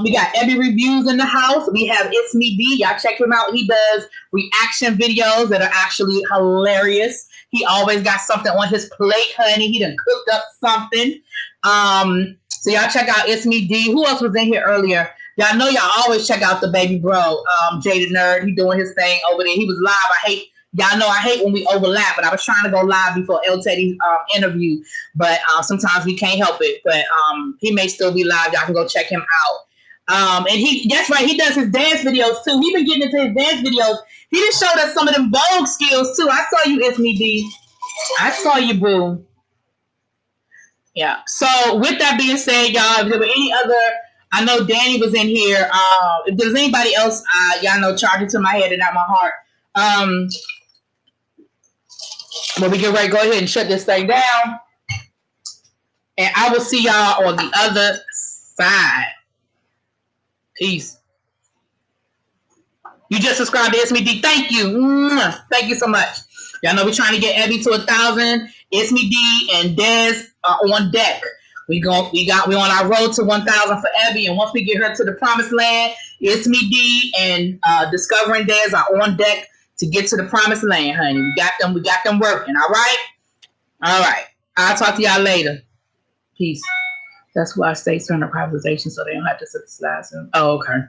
A: We got Ebby Reviews in the house. We have It's Me D. Y'all check him out. He does reaction videos that are actually hilarious. He always got something on his plate, honey. He done cooked up something. So y'all check out It's Me D. Who else was in here earlier? Y'all know y'all always check out the baby bro, Jada Nerd. He doing his thing over there. He was live. Y'all know I hate when we overlap, but I was trying to go live before El Teddy's interview, but sometimes we can't help it. But he may still be live. Y'all can go check him out. And that's right, he does his dance videos too. He been getting into his dance videos. He just showed us some of them Vogue skills too. I saw you, It's Me D. I saw you, boo. Yeah. So with that being said, y'all, if there were any other, I know Danny was in here. If there's anybody else, y'all know, charging to my head and not my heart. When we get ready, go ahead and shut this thing down. And I will see y'all on the other side. Peace. You just subscribed to It's Me D. Thank you. Thank you so much. Y'all know we're trying to get Ebby to 1,000. It's Me D and Dez are on deck. We're on our road to 1,000 for Ebby. And once we get her to the promised land, It's Me D and Discovering Dez are on deck to get to the promised land, honey. We got them working, all right? All right. I'll talk to y'all later. Peace. That's why states turn to privatization so they don't have to subsidize them. Oh, okay.